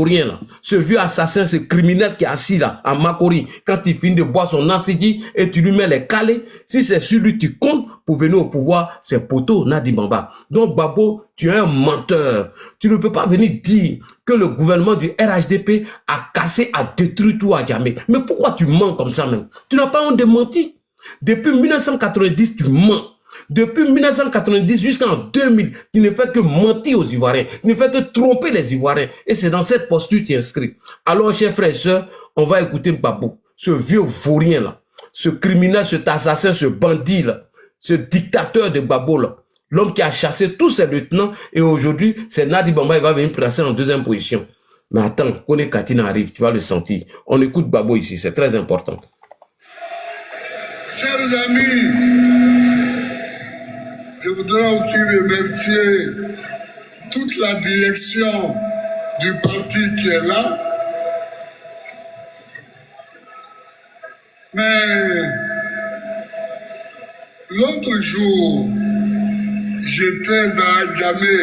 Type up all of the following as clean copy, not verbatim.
rien là, ce vieux assassin, ce criminel qui est assis là, à Makori, quand il finit de boire son asidi et tu lui mets les calés, si c'est sur lui tu comptes pour venir au pouvoir, c'est Poto Nadi Bamba. Donc Babo, tu es un menteur. Tu ne peux pas venir dire que le gouvernement du RHDP a cassé, a détruit tout à Djamé. Mais pourquoi tu mens comme ça même? Tu n'as pas honte de mentir. Depuis 1990, tu mens. Depuis 1990 jusqu'en 2000, tu ne fais que mentir aux Ivoiriens, tu ne fais que tromper les Ivoiriens. Et c'est dans cette posture que tu inscris. Alors, chers frères et sœurs, on va écouter Mbabo, ce vieux vaurien là, ce criminel, cet assassin, ce bandit là, ce dictateur de Babo là, l'homme qui a chassé tous ses lieutenants et aujourd'hui, c'est Nadi Bamba, il va venir placer en deuxième position. Mais attends, Kone Katina arrive, tu vas le sentir. On écoute Babo ici, c'est très important. Chers amis, je voudrais aussi remercier toute la direction du parti qui est là. Mais l'autre jour, j'étais à Djamé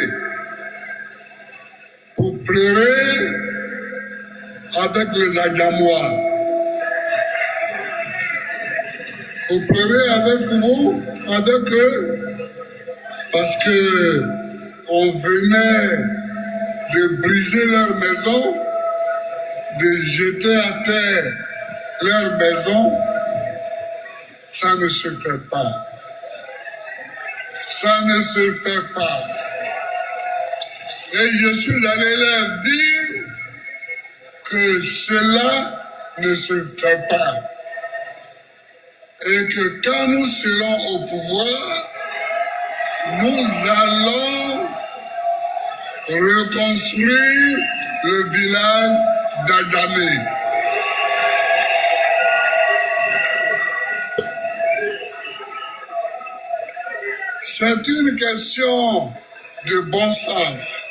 pour pleurer avec les Adjamois. Pour pleurer avec vous, avec eux, parce que on venait de briser leur maison, de jeter à terre leur maison. Ça ne se fait pas. Ça ne se fait pas. Et je suis allé leur dire que cela ne se fait pas. Et que quand nous serons au pouvoir, nous allons reconstruire le village d'Adjamé. C'est une question de bon sens.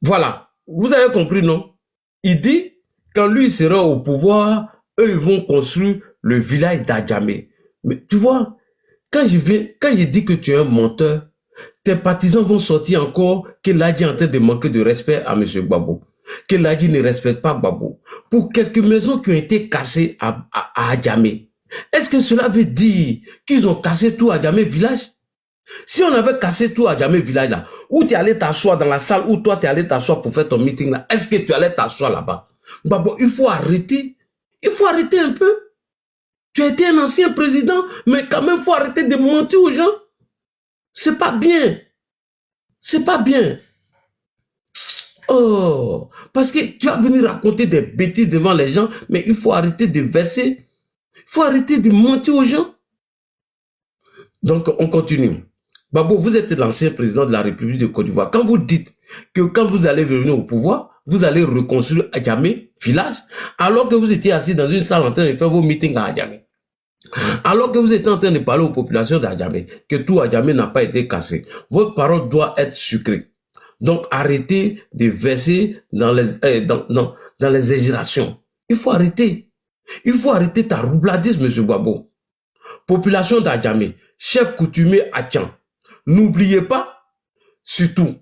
Voilà, vous avez compris, non? Il dit, quand lui sera au pouvoir, eux, ils vont construire le village d'Adjamé. Mais tu vois, quand je dis que tu es un menteur, tes partisans vont sortir encore que Ladji est en train de manquer de respect à M. Babo. Que Ladji ne respecte pas Babo. Pour quelques maisons qui ont été cassées à Adjamé. Est-ce que cela veut dire qu'ils ont cassé tout à Adjamé village? Si on avait cassé tout à Adjamé village là, où tu allais t'asseoir dans la salle, où toi tu allais t'asseoir pour faire ton meeting là, est-ce que tu allais t'asseoir là-bas? Babo, il faut arrêter. Il faut arrêter un peu. Tu as été un ancien président, mais quand même, il faut arrêter de mentir aux gens. C'est pas bien. C'est pas bien. Oh, parce que tu vas venir raconter des bêtises devant les gens, mais il faut arrêter de verser. Il faut arrêter de mentir aux gens. Donc, on continue. Babo, vous êtes l'ancien président de la République de Côte d'Ivoire. Quand vous dites que quand vous allez venir au pouvoir, vous allez reconstruire Adjamé, village, alors que vous étiez assis dans une salle en train de faire vos meetings à Adjamé. Alors que vous êtes en train de parler aux populations d'Adjamé, que tout Adjamé n'a pas été cassé. Votre parole doit être sucrée. Donc, arrêtez de verser dans les exagérations. Il faut arrêter. Il faut arrêter ta roubladise, M. Babo. Population d'Adjamé, chef coutumier Atchan. N'oubliez pas, surtout,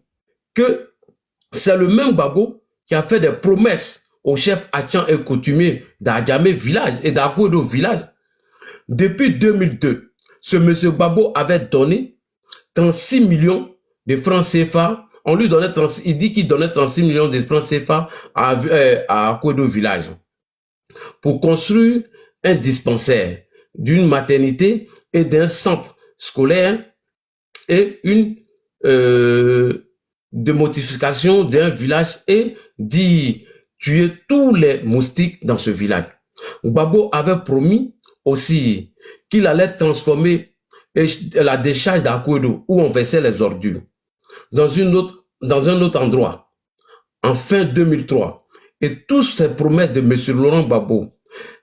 que c'est le même Babo qui a fait des promesses aux chefs Atchan et coutumiers d'Adjamé village et d'Akodo village. Depuis 2002, ce monsieur Babo avait donné 36 millions de francs CFA. On lui donnait il dit qu'il donnait 36 millions de francs CFA à Akodo village pour construire un dispensaire, d'une maternité et d'un centre scolaire et une démodification d'un village et d'y tuer tous les moustiques dans ce village. Babo avait promis aussi qu'il allait transformer la décharge d'Akodo où on versait les ordures dans un autre endroit en fin 2003. Et toutes ces promesses de M. Laurent Gbagbo,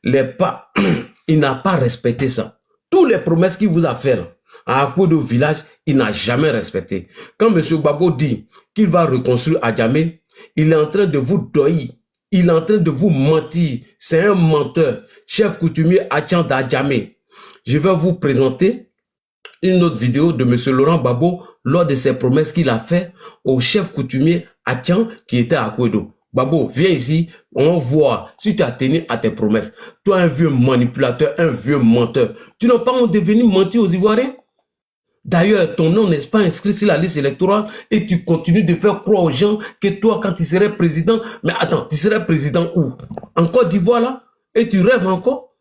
il n'a pas respecté ça. Toutes les promesses qu'il vous a faites à Akodo village, il n'a jamais respecté. Quand M. Gbagbo dit qu'il va reconstruire Adjamé, il est en train de vous doyer. Il est en train de vous mentir. C'est un menteur. Chef coutumier Atchan d'Adjamé. Je vais vous présenter une autre vidéo de M. Laurent Gbagbo lors de ses promesses qu'il a fait au chef coutumier Atchan qui était à Kouedo. Babo, viens ici, on voit si tu as tenu à tes promesses. Toi, un vieux manipulateur, un vieux menteur. Tu n'as pas devenu mentir aux Ivoiriens? D'ailleurs, ton nom n'est pas inscrit sur la liste électorale et tu continues de faire croire aux gens que toi, quand tu serais président, mais attends, tu serais président où? En Côte d'Ivoire, là? Et tu rêves encore?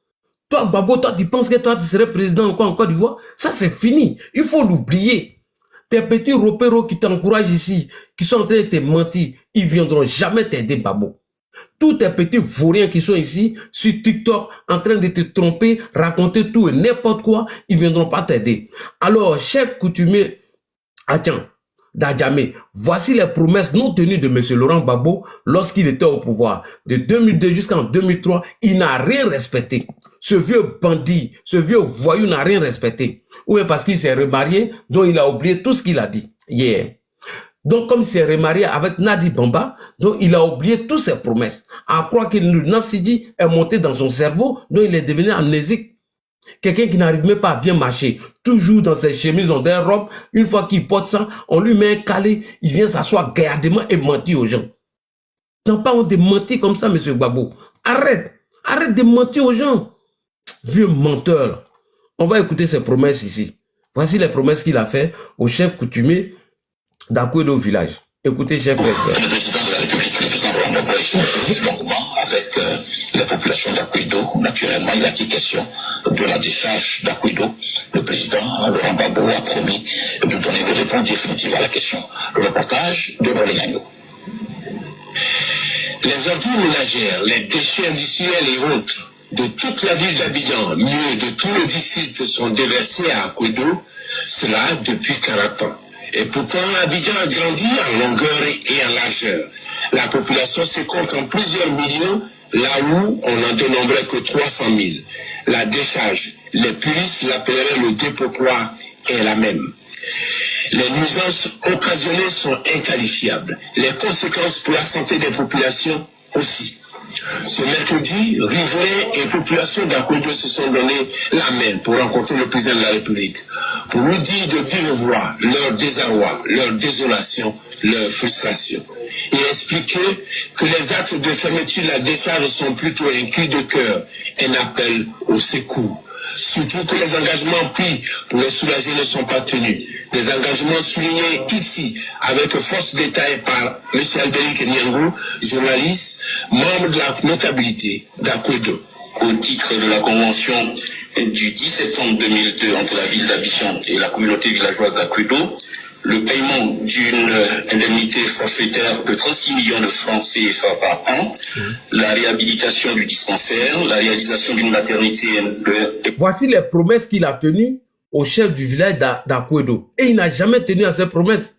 Toi, Babo, toi, tu penses que toi, tu serais président encore en Côte d'Ivoire? Ça, c'est fini. Il faut l'oublier. Tes petits repéros qui t'encouragent ici, qui sont en train de te mentir, ils ne viendront jamais t'aider, Babo. Tous tes petits vauriens qui sont ici, sur TikTok, en train de te tromper, raconter tout et n'importe quoi, ils ne viendront pas t'aider. Alors, chef coutumier, Atchan Djamé, voici les promesses non tenues de M. Laurent Gbagbo lorsqu'il était au pouvoir. De 2002 jusqu'en 2003, il n'a rien respecté. Ce vieux bandit, ce vieux voyou n'a rien respecté. Ou bien parce qu'il s'est remarié, donc il a oublié tout ce qu'il a dit. Yeah. Donc comme il s'est remarié avec Nadi Bamba, donc il a oublié toutes ses promesses. À croire que Nassidi est monté dans son cerveau, donc il est devenu amnésique. Quelqu'un qui n'arrive même pas à bien marcher, toujours dans ses chemises, dans des robes, une fois qu'il porte ça, on lui met un calé, il vient s'asseoir gaillardement et mentir aux gens. Tu n'as pas honte de mentir comme ça, M. Gbagbo. Arrête de mentir aux gens. Vieux menteur. On va écouter ses promesses ici. Voici les promesses qu'il a fait au chef coutumier d'Akouedo village. Écoutez, chef. Le président de la République, le président Laurent Gbagbo, a échangé longuement avec la population d'Akouedo. Naturellement, il a été question de la décharge d'Akouedo. Le président Laurent Gbagbo a promis de donner des réponses définitives à la question. Le reportage de Molénagno. Les ordures ménagères, les déchets industriels et autres de toute la ville d'Abidjan, mieux de tout le district, sont déversés à Akouedo, cela depuis 40 ans. Et pourtant, Abidjan a grandi en longueur et en largeur. La population se compte en plusieurs millions, là où on n'en dénombrait que 300 000. La décharge, les puristes l'appelleraient le dépotoir, est la même. Les nuisances occasionnées sont inqualifiables. Les conséquences pour la santé des populations aussi. Ce mercredi, riverains et populations d'Akouedo se sont donné la main pour rencontrer le président de la République, pour lui dire de vive voix leur désarroi, leur désolation, leur frustration, et expliquer que les actes de fermeture de la décharge sont plutôt un cri de cœur, un appel au secours. Surtout que les engagements pris pour les soulager ne sont pas tenus. Des engagements soulignés ici avec force détaillée par M. Albéric Niangou, journaliste, membre de la notabilité d'Akouedo. Au titre de la convention du 10 septembre 2002 entre la ville d'Abidjan et la communauté villageoise d'Akouedo, le paiement d'une indemnité forfaitaire de 36 millions de francs CFA par an, la réhabilitation du dispensaire, la réalisation d'une maternité. Voici les promesses qu'il a tenues au chef du village d'Akouedo. Et il n'a jamais tenu à ses promesses.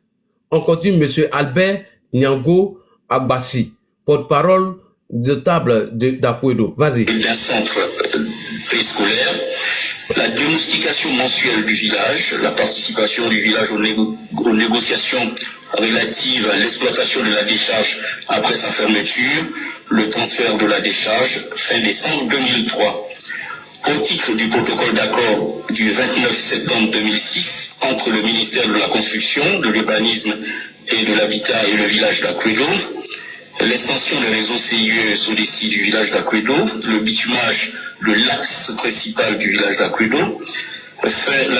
On continue, M. Albert Niango Agbassi, porte-parole de table d'Akouedo. Vas-y. D'un centre préscolaire, la diagnostication mensuelle du village, la participation du village aux négociations relatives à l'exploitation de la décharge après sa fermeture, le transfert de la décharge fin décembre 2003. Au titre du protocole d'accord du 29 septembre 2006 entre le ministère de la Construction, de l'Urbanisme et de l'Habitat et le village d'Akouedo, l'extension des réseaux CIE sur les sites du village d'Akouedo, le bitumage de l'axe principal du village d'Akouedo, la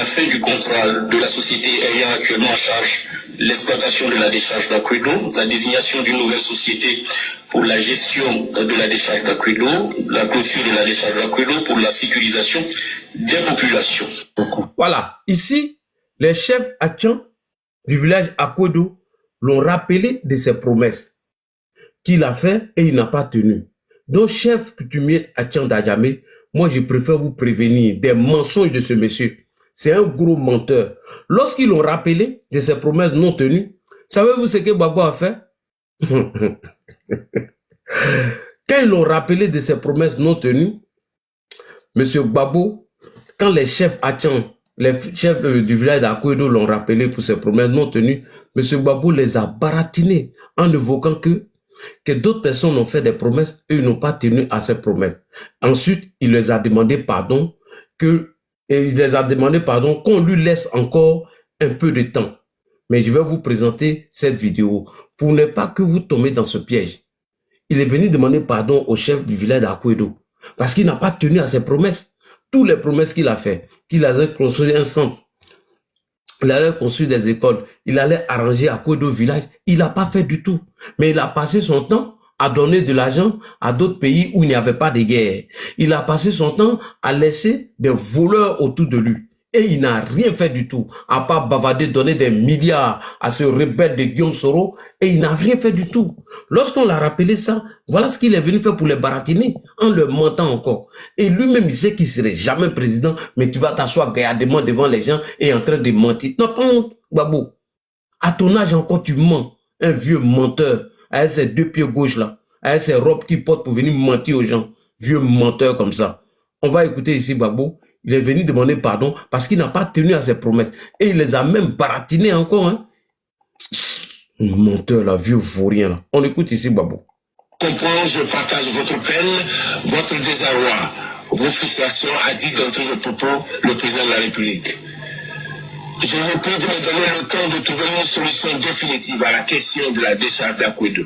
fin du contrat de la société ayant actuellement en charge l'exploitation de la décharge d'Akouedo, la désignation d'une nouvelle société pour la gestion de la décharge d'Akouedo, la clôture de la décharge d'Akouedo pour la sécurisation des populations. Voilà, ici, les chefs Atchan du village Akouedo l'ont rappelé de ses promesses qu'il a fait et il n'a pas tenu. Donc, chef coutumier Atchan Djamé, moi je préfère vous prévenir des mensonges de ce monsieur. C'est un gros menteur. Lorsqu'ils l'ont rappelé de ses promesses non tenues, savez-vous ce que Gbagbo a fait? Quand ils l'ont rappelé de ses promesses non tenues, M. Gbagbo, quand les chefs Atchan, les chefs du village d'Akouedo l'ont rappelé pour ses promesses non tenues, M. Gbagbo les a baratinés en évoquant que d'autres personnes ont fait des promesses et ils n'ont pas tenu à ces promesses. Ensuite, il les a demandé pardon, qu'on lui laisse encore un peu de temps. Mais je vais vous présenter cette vidéo pour ne pas que vous tombiez dans ce piège. Il est venu demander pardon au chef du village d'Akwedo parce qu'il n'a pas tenu à ses promesses. Toutes les promesses qu'il a fait, qu'il allait construire un centre, il allait construire des écoles, il allait arranger Akwedo village, il n'a pas fait du tout. Mais il a passé son temps à donner de l'argent à d'autres pays où il n'y avait pas de guerre. Il a passé son temps à laisser des voleurs autour de lui. Et il n'a rien fait du tout, à part bavarder, donner des milliards à ce rebelle de Guillaume Soro, et il n'a rien fait du tout. Lorsqu'on l'a rappelé ça, voilà ce qu'il est venu faire pour les baratiner, en le mentant encore. Et lui-même, il sait qu'il ne serait jamais président, mais tu vas t'asseoir gaillardement devant les gens et en train de mentir. Non, pas honte, Babou. À ton âge encore, tu mens. Un vieux menteur, avec ses deux pieds gauche là, avec ses robes qu'il porte pour venir mentir aux gens. Vieux menteur comme ça. On va écouter ici, Babou. Il est venu demander pardon parce qu'il n'a pas tenu à ses promesses. Et il les a même baratinés encore. Hein. Menteur là, vieux vaurien là. On écoute ici, Babou. Je comprends, je partage votre peine, votre désarroi, vos frustrations, a dit d'entrer le propos le président de la République. Je vous prie de me donner le temps de trouver une solution définitive à la question de la décharge d'Akwedo.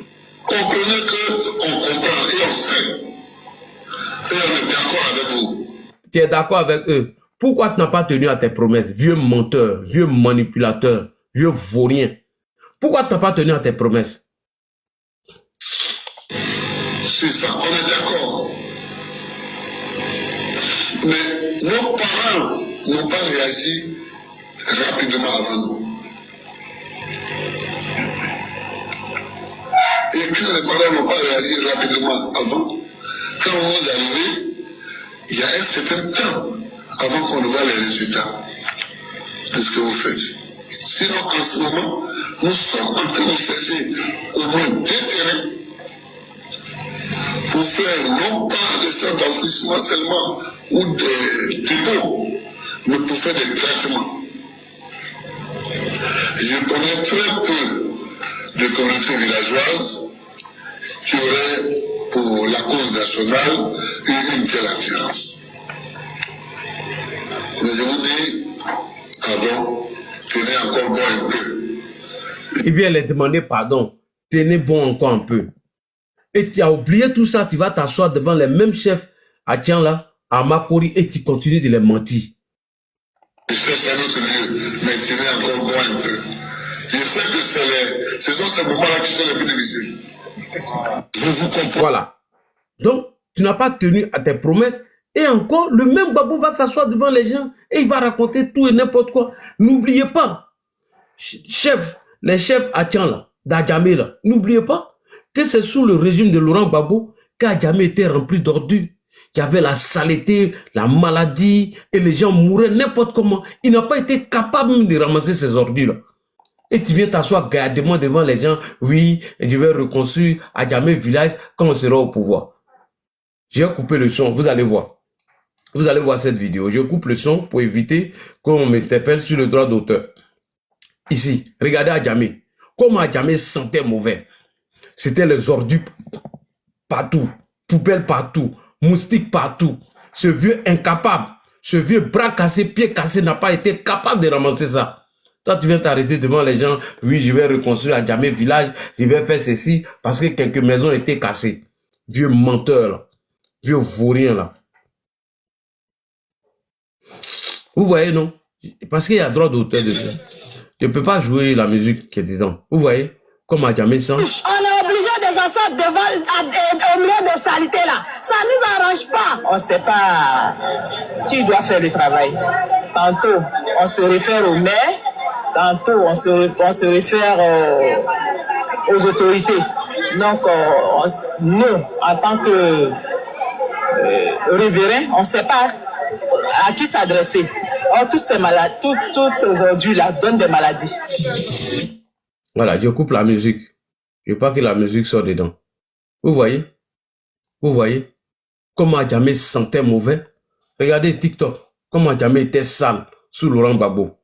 Comprenez qu'on comprend et on sait. Et on est d'accord avec vous. Tu es d'accord avec eux. Pourquoi tu n'as pas tenu à tes promesses? Vieux menteur, vieux manipulateur, vieux vaurien. Pourquoi tu n'as pas tenu à tes promesses? C'est ça, on est d'accord. Mais nos parents n'ont pas réagi rapidement avant nous. Et quand les parents n'ont pas réagi rapidement avant, quand vous arrivez, il y a un certain temps avant qu'on voit les résultats de ce que vous faites. Sinon, en ce moment, nous sommes en train de chercher au moins des terrains pour faire non pas des centres d'enfouissement seulement ou des dépôts, mais pour faire des traitements. Je connais très peu de communautés villageoises qui auraient, pour la cause nationale, eu une telle assurance. Mais je vous dis, pardon, tenez encore bon un peu. Il vient les demander pardon. Tenez bon encore un peu. Et tu as oublié tout ça, tu vas t'asseoir devant les mêmes chefs à Tian là, à Makori, et tu continues de les mentir. Je cherche un autre lieu, mais tenez encore bon un peu. Je sais que ce sont ces moments-là qui sont les plus difficiles. Je vous comprends. Voilà. Donc, tu n'as pas tenu à tes promesses. Et encore, le même Babou va s'asseoir devant les gens et il va raconter tout et n'importe quoi. N'oubliez pas, les chefs à Tian là, d'Adjamé là, n'oubliez pas que c'est sous le régime de Laurent Gbagbo qu'Adjamé était rempli d'ordures. Il y avait la saleté, la maladie et les gens mouraient n'importe comment. Il n'a pas été capable de ramasser ces ordures là. Et tu viens t'asseoir gaillardement devant les gens. Oui, je vais reconstruire Adjamé village quand on sera au pouvoir. J'ai coupé le son, vous allez voir. Vous allez voir cette vidéo. Je coupe le son pour éviter qu'on m'interpelle sur le droit d'auteur. Ici, regardez Adjamé. Comment Adjamé sentait mauvais. C'était les ordures partout, poubelles partout, moustiques partout. Ce vieux incapable, ce vieux bras cassé, pied cassé n'a pas été capable de ramasser ça. Toi, tu viens t'arrêter devant les gens. Oui, je vais reconstruire Adjamé village. Je vais faire ceci parce que quelques maisons étaient cassées. Vieux menteur, là. Vieux vaurien, là. Vous voyez, non? Parce qu'il y a droit d'auteur de ça. Je ne peux pas jouer la musique qui est dedans. Vous voyez? Comme Adjamé sent. On est obligé de s'asseoir au milieu de saleté là. Ça ne nous arrange pas. On ne sait pas qui doit faire le travail. Tantôt, on se réfère au maire. Tantôt, on se réfère aux autorités. Donc, nous, en tant que riverains, on ne sait pas à qui s'adresser. Or, toutes ces maladies, toutes ces ordures-là donnent des maladies. Voilà, je coupe la musique. Je veux pas que la musique soit dedans. Vous voyez? Vous voyez? Comment Adjamé sentait mauvais? Regardez TikTok. Comment Adjamé était sale sous Laurent Gbagbo.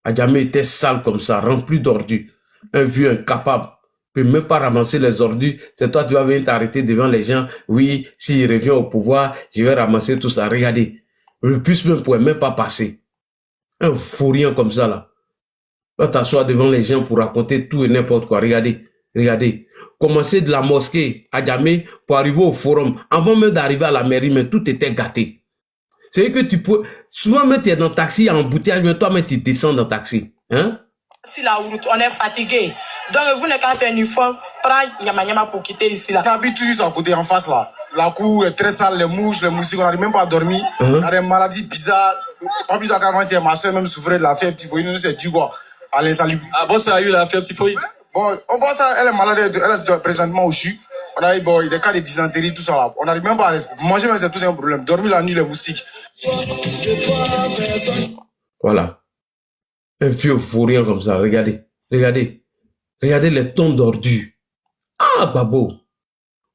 Adjamé était sale comme ça, rempli d'ordures. Un vieux incapable. Peut même pas ramasser les ordures. C'est toi, tu vas venir t'arrêter devant les gens. Oui, s'il revient au pouvoir, je vais ramasser tout ça. Regardez. Le bus même pouvait même pas passer. Un fourrien comme ça, là. Va t'asseoir devant les gens pour raconter tout et n'importe quoi. Regardez, regardez. Commencer de la mosquée à Djamé pour arriver au forum. Avant même d'arriver à la mairie, mais tout était gâté. C'est que tu peux... Souvent, même tu es dans le taxi, il y a un embouteillage, mais toi, même tu descends dans le taxi. Hein? Si la route, on est fatigué. Donc, vous n'avez qu'à faire une fois, prendre Nyama pour quitter ici. Là. J'habite toujours à côté, en face là. La cour est très sale, les mouches, les moustiques, on n'arrive même pas à dormir. On a des maladies bizarres. Pas plus tard qu'avant-hier, ma soeur même souffrait de la fièvre typhoïde. Nous, c'est du quoi. Allez, salut. Ah bon, ça a eu la fièvre typhoïde? Bon, on voit ça, elle est malade, elle est présentement au CHU. On a eu bon, des cas de dysenterie, tout ça là. On n'arrive même pas à manger, mais c'est tout un problème. Dormir la nuit, les moustiques. Voilà. Un vieux fourrien comme ça, regardez. Regardez. Regardez les tons d'ordures. Ah, Babo.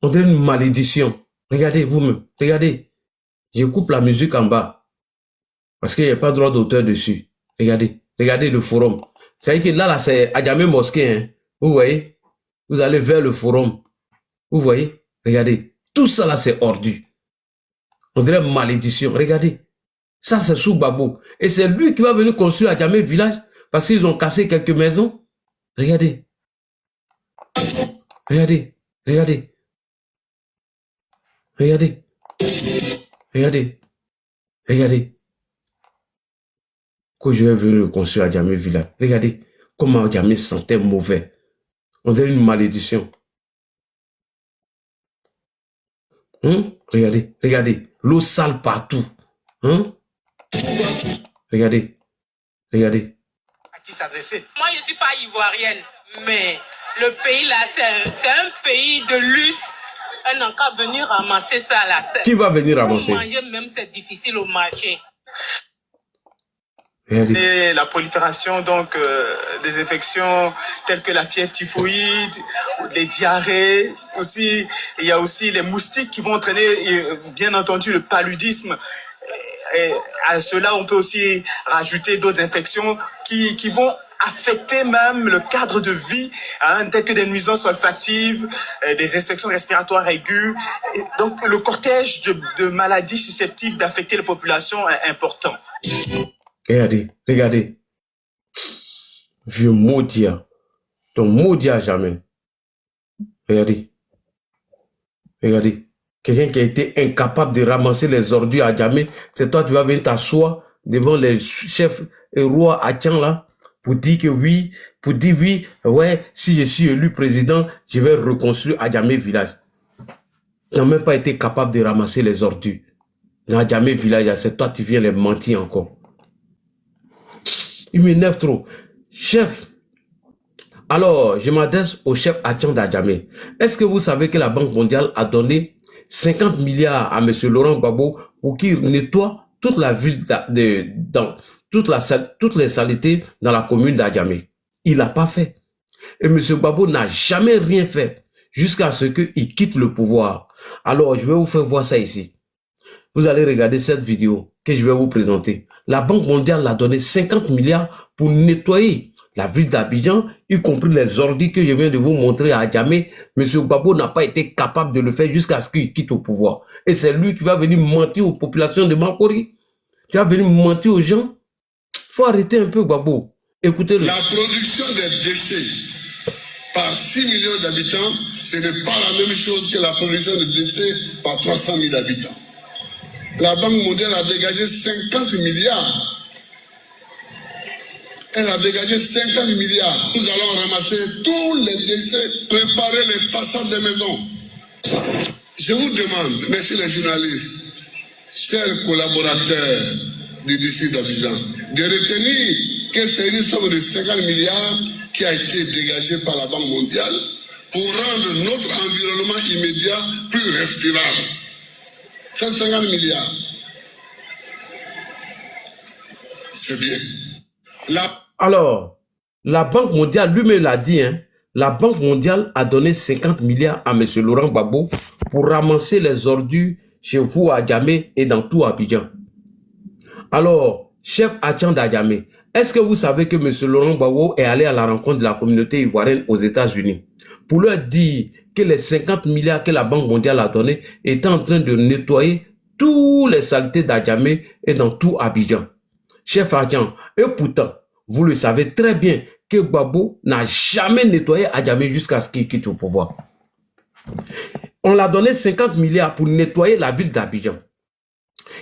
On dirait une malédiction. Regardez vous-même. Regardez. Je coupe la musique en bas. Parce qu'il n'y a pas de droit d'auteur dessus. Regardez. Regardez le forum. C'est-à-dire que là, c'est à Djamé Mosquée. Hein. Vous voyez? Vous allez vers le forum. Vous voyez? Regardez. Tout ça là, c'est ordure. On dirait malédiction. Regardez. Ça, c'est sous Babo. Et c'est lui qui va venir construire à Djamé village parce qu'ils ont cassé quelques maisons. Regardez. Regardez. Regardez. Regardez. Regardez. Regardez. Que je vais venir construire à Djamé village. Regardez comment Djamé sentait mauvais. On dirait une malédiction. Regardez. Regardez. L'eau sale partout. Regardez. Regardez. À qui s'adresser? Moi, je ne suis pas ivoirienne, mais le pays là, c'est un pays de luxe. Elle n'a qu'à venir ramasser ça là. Qui va venir ramasser? Pour manger même, c'est difficile au marché. Regardez. Et la prolifération donc des infections telles que la fièvre typhoïde, les diarrhées, aussi il y a aussi les moustiques qui vont entraîner bien entendu le paludisme. Et à cela on peut aussi rajouter d'autres infections qui vont affecter même le cadre de vie, telles que des nuisances olfactives, des infections respiratoires aiguës. Et donc le cortège de maladies susceptibles d'affecter la population est important. Regardez, regardez. Vieux maudit. Ton maudit à jamais. Regardez. Regardez. Quelqu'un qui a été incapable de ramasser les ordures à jamais, c'est toi qui vas venir t'asseoir devant les chefs et rois à Tchan là, pour dire que oui, ouais, si je suis élu président, je vais reconstruire Adjamé village. Tu n'as même pas été capable de ramasser les ordures. Dans Adjamé village, c'est toi qui viens les mentir encore. Il m'énerve trop. Chef, alors je m'adresse au chef Atchan d'Adjamé. Est-ce que vous savez que la Banque mondiale a donné 50 milliards à M. Laurent Gbagbo pour qu'il nettoie toute la ville, toutes les saletés dans la commune d'Adjamé? Il l'a pas fait. Et M. Gbagbo n'a jamais rien fait jusqu'à ce qu'il quitte le pouvoir. Alors, je vais vous faire voir ça ici. Vous allez regarder cette vidéo que je vais vous présenter. La Banque mondiale a donné 50 milliards pour nettoyer la ville d'Abidjan, y compris les ordures que je viens de vous montrer à Adjamé. M. Gbagbo n'a pas été capable de le faire jusqu'à ce qu'il quitte au pouvoir. Et c'est lui qui va venir mentir aux populations de Makori. Tu vas venir mentir aux gens. Faut arrêter un peu, Gbagbo. Écoutez-le. La production des déchets par 6 millions d'habitants, ce n'est pas la même chose que la production de déchets par 300 000 habitants. La Banque mondiale a dégagé 50 milliards. Elle a dégagé 50 milliards. Nous allons ramasser tous les déchets, préparer les façades des maisons. Je vous demande, messieurs les journalistes, chers collaborateurs du district d'Abidjan, de retenir que c'est une somme de 50 milliards qui a été dégagée par la Banque mondiale pour rendre notre environnement immédiat plus respirable. 150 milliards. C'est bien. Alors, la Banque mondiale, lui-même l'a dit, hein, la Banque mondiale a donné 50 milliards à M. Laurent Gbagbo pour ramasser les ordures chez vous à Adjamé et dans tout Abidjan. Alors, chef Atchan d'Adjamé, est-ce que vous savez que M. Laurent Gbagbo est allé à la rencontre de la communauté ivoirienne aux États-Unis pour leur dire que les 50 milliards que la Banque mondiale a donné étaient en train de nettoyer toutes les saletés d'Adjamé et dans tout Abidjan? Chef Atchan, et pourtant, vous le savez très bien que Gbagbo n'a jamais nettoyé Adjamé jusqu'à ce qu'il quitte le pouvoir. On l'a donné 50 milliards pour nettoyer la ville d'Abidjan.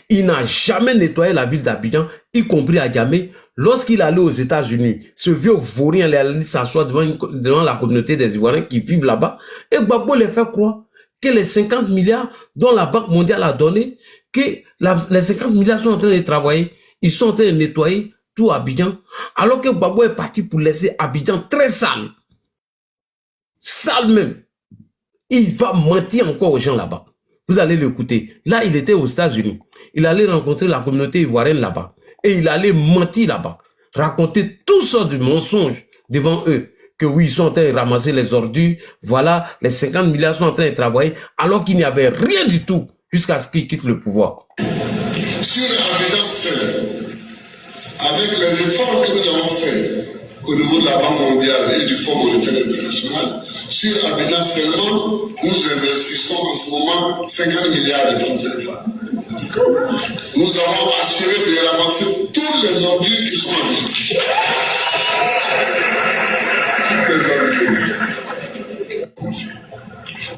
Il n'a jamais nettoyé la ville d'Abidjan, y compris Adjamé. Lorsqu'il allait aux États-Unis, ce vieux vaurien allait s'asseoir devant la communauté des Ivoiriens qui vivent là-bas. Et Gbagbo les fait croire que les 50 milliards dont la Banque mondiale a donné, que les 50 milliards sont en train de travailler. Ils sont en train de nettoyer tout Abidjan. Alors que Gbagbo est parti pour laisser Abidjan très sale. Sale même. Il va mentir encore aux gens là-bas. Vous allez l'écouter. Là, il était aux États-Unis. Il allait rencontrer la communauté ivoirienne là-bas. Et il allait mentir là-bas. Raconter toutes sortes de mensonges devant eux. Que oui, ils sont en train de ramasser les ordures. Voilà, les 50 milliards sont en train de travailler. Alors qu'il n'y avait rien du tout jusqu'à ce qu'ils quittent le pouvoir. Sur Abidjan seul, avec les efforts que nous avons faits au niveau de la Banque mondiale et du Fonds monétaire international, sur Abidjan seulement, nous investissons en ce moment 50 milliards de francs CFA. Nous avons assuré de ramasser tous les ordures qui sont en vie.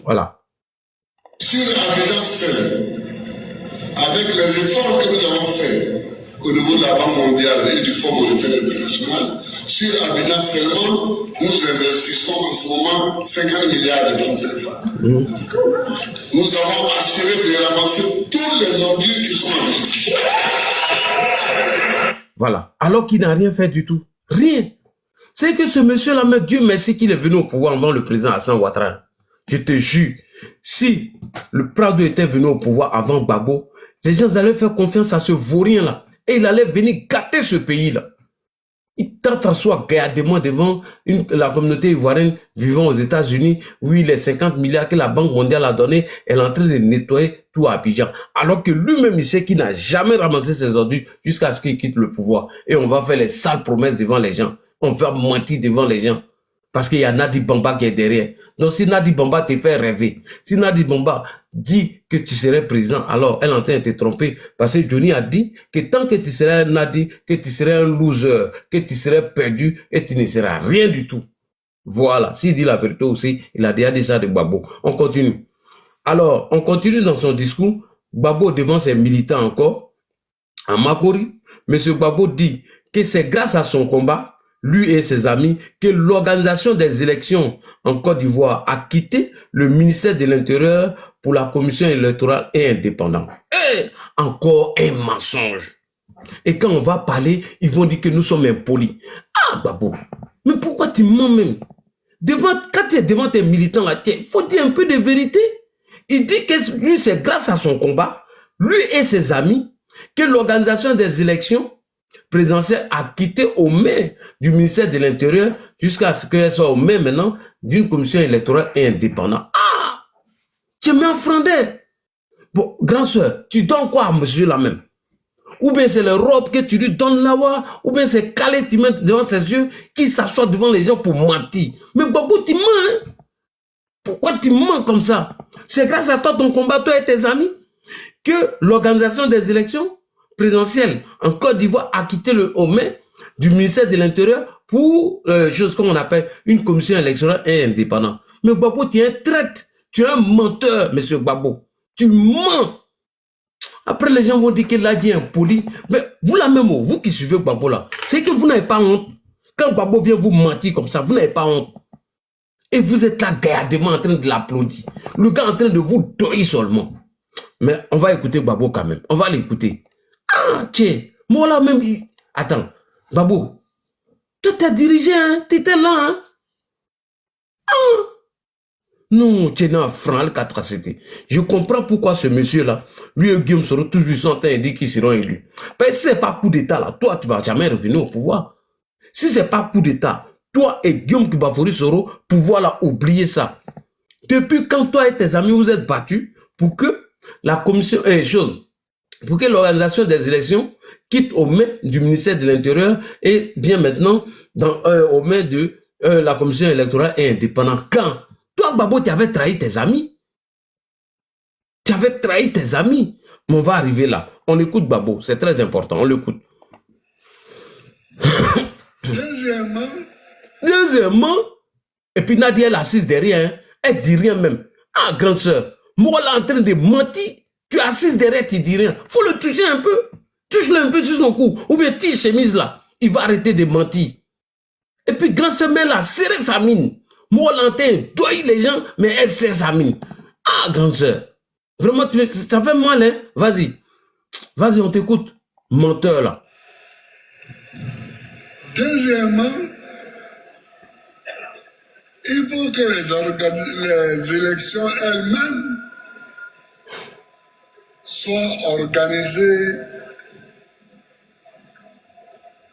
Voilà. Sur Abidjan seul, avec les efforts que nous avons faits au niveau de la Banque mondiale et du Fonds monétaire international, sur Abidjan seulement, nous investissons en ce moment 50 milliards de francs CFA. Nous avons assuré de ramasser tous les ordures qui sont en vie. Voilà. Alors qu'il n'a rien fait du tout. Rien. C'est que ce monsieur-là, mais Dieu merci qu'il est venu au pouvoir avant le président Hassan Ouattara. Je te jure, si le Prado était venu au pouvoir avant Gbagbo, les gens allaient faire confiance à ce vaurien-là. Et il allait venir gâter ce pays-là. Il tente à soi gardement devant la communauté ivoirienne vivant aux États-Unis. Oui, les 50 milliards que la Banque mondiale a donné, elle est en train de nettoyer tout Abidjan. Alors que lui-même, il sait qu'il n'a jamais ramassé ses ordures jusqu'à ce qu'il quitte le pouvoir. Et on va faire les sales promesses devant les gens. On va mentir devant les gens. Parce qu'il y a Nadi Bamba qui est derrière. Donc si Nadi Bamba te fait rêver, si Nadi Bamba dit que tu serais président, alors elle est en train de te tromper. Parce que Johnny a dit que tant que tu serais un Nadi, que tu serais un loser, que tu serais perdu et tu ne seras rien du tout. Voilà. S'il dit la vérité aussi, il a déjà dit ça de Gbagbo. On continue. Alors, on continue dans son discours. Gbagbo devant ses militants encore, à Makori. M. Gbagbo dit que c'est grâce à son combat, lui et ses amis, que l'organisation des élections en Côte d'Ivoire a quitté le ministère de l'Intérieur pour la commission électorale et indépendante. Et encore un mensonge. Et quand on va parler, ils vont dire que nous sommes impolis. Ah, Gbagbo, mais pourquoi tu mens même? Quand tu es devant tes militants là, il faut dire un peu de vérité. Il dit que lui, c'est grâce à son combat, lui et ses amis, que l'organisation des élections présidentielle a quitté au maire du ministère de l'Intérieur jusqu'à ce qu'elle soit au maire maintenant d'une commission électorale et indépendante. Ah! Tu m'as enfreindé. Bon, grand soeur, tu donnes quoi à monsieur là même? Ou bien c'est le robe que tu lui donnes là-bas, ou bien c'est calé, tu mets devant ses yeux, qui s'assoit devant les gens pour mentir. Mais Gbagbo, tu mens, hein? Pourquoi tu mens comme ça? C'est grâce à toi, ton combat, toi et tes amis, que l'organisation des élections présidentielle en Côte d'Ivoire a quitté le maire du ministère de l'Intérieur pour chose comme on appelle une commission électorale et indépendante. Mais Gbagbo, tu es un traître, tu es un menteur, monsieur Gbagbo. Tu mens. Après, les gens vont dire que là, dit impoli. Mais vous là même, vous qui suivez Gbagbo là, c'est que vous n'avez pas honte. Quand Gbagbo vient vous mentir comme ça, vous n'avez pas honte. Et vous êtes là gaillardement en train de l'applaudir. Le gars en train de vous doyer seulement. Mais on va écouter Gbagbo quand même. On va l'écouter. Ah, tiens, moi là même, attends, Gbagbo, toi t'as dirigé, hein, t'étais là, hein. Ah. Non, tu es un franc, je comprends pourquoi ce monsieur-là, lui et Guillaume Soro, toujours sont en train de dire qu'ils seront élus. Parce que si c'est pas coup d'état là, toi tu vas jamais revenir au pouvoir. Si c'est pas coup d'état, toi et Guillaume Kibafori Soro, pouvoir là, oublier ça. Depuis quand toi et tes amis vous êtes battus pour que la commission, pour que l'organisation des élections quitte au main du ministère de l'Intérieur et vient maintenant au main de la commission électorale et indépendante. Quand toi, Gbagbo, tu avais trahi tes amis. Tu avais trahi tes amis. Mais on va arriver là. On écoute Gbagbo, c'est très important, on l'écoute. Deuxièmement, Deuxièmement, et puis Nadia, elle assise derrière, hein, elle dit rien même. Ah, grande sœur, moi là en train de mentir, tu es assise derrière, tu dis rien. Faut le toucher un peu. Touche-le un peu sur son cou. Ou bien tire chemise là. Il va arrêter de mentir. Et puis, grande sœur, elle a serré sa mine. Moi là en train de doyer les gens, mais elle serre sa mine. Ah, grande sœur. Vraiment, ça fait mal, hein. Vas-y. Vas-y, on t'écoute. Menteur là. Deuxièmement, il faut que les élections elles-mêmes soient organisées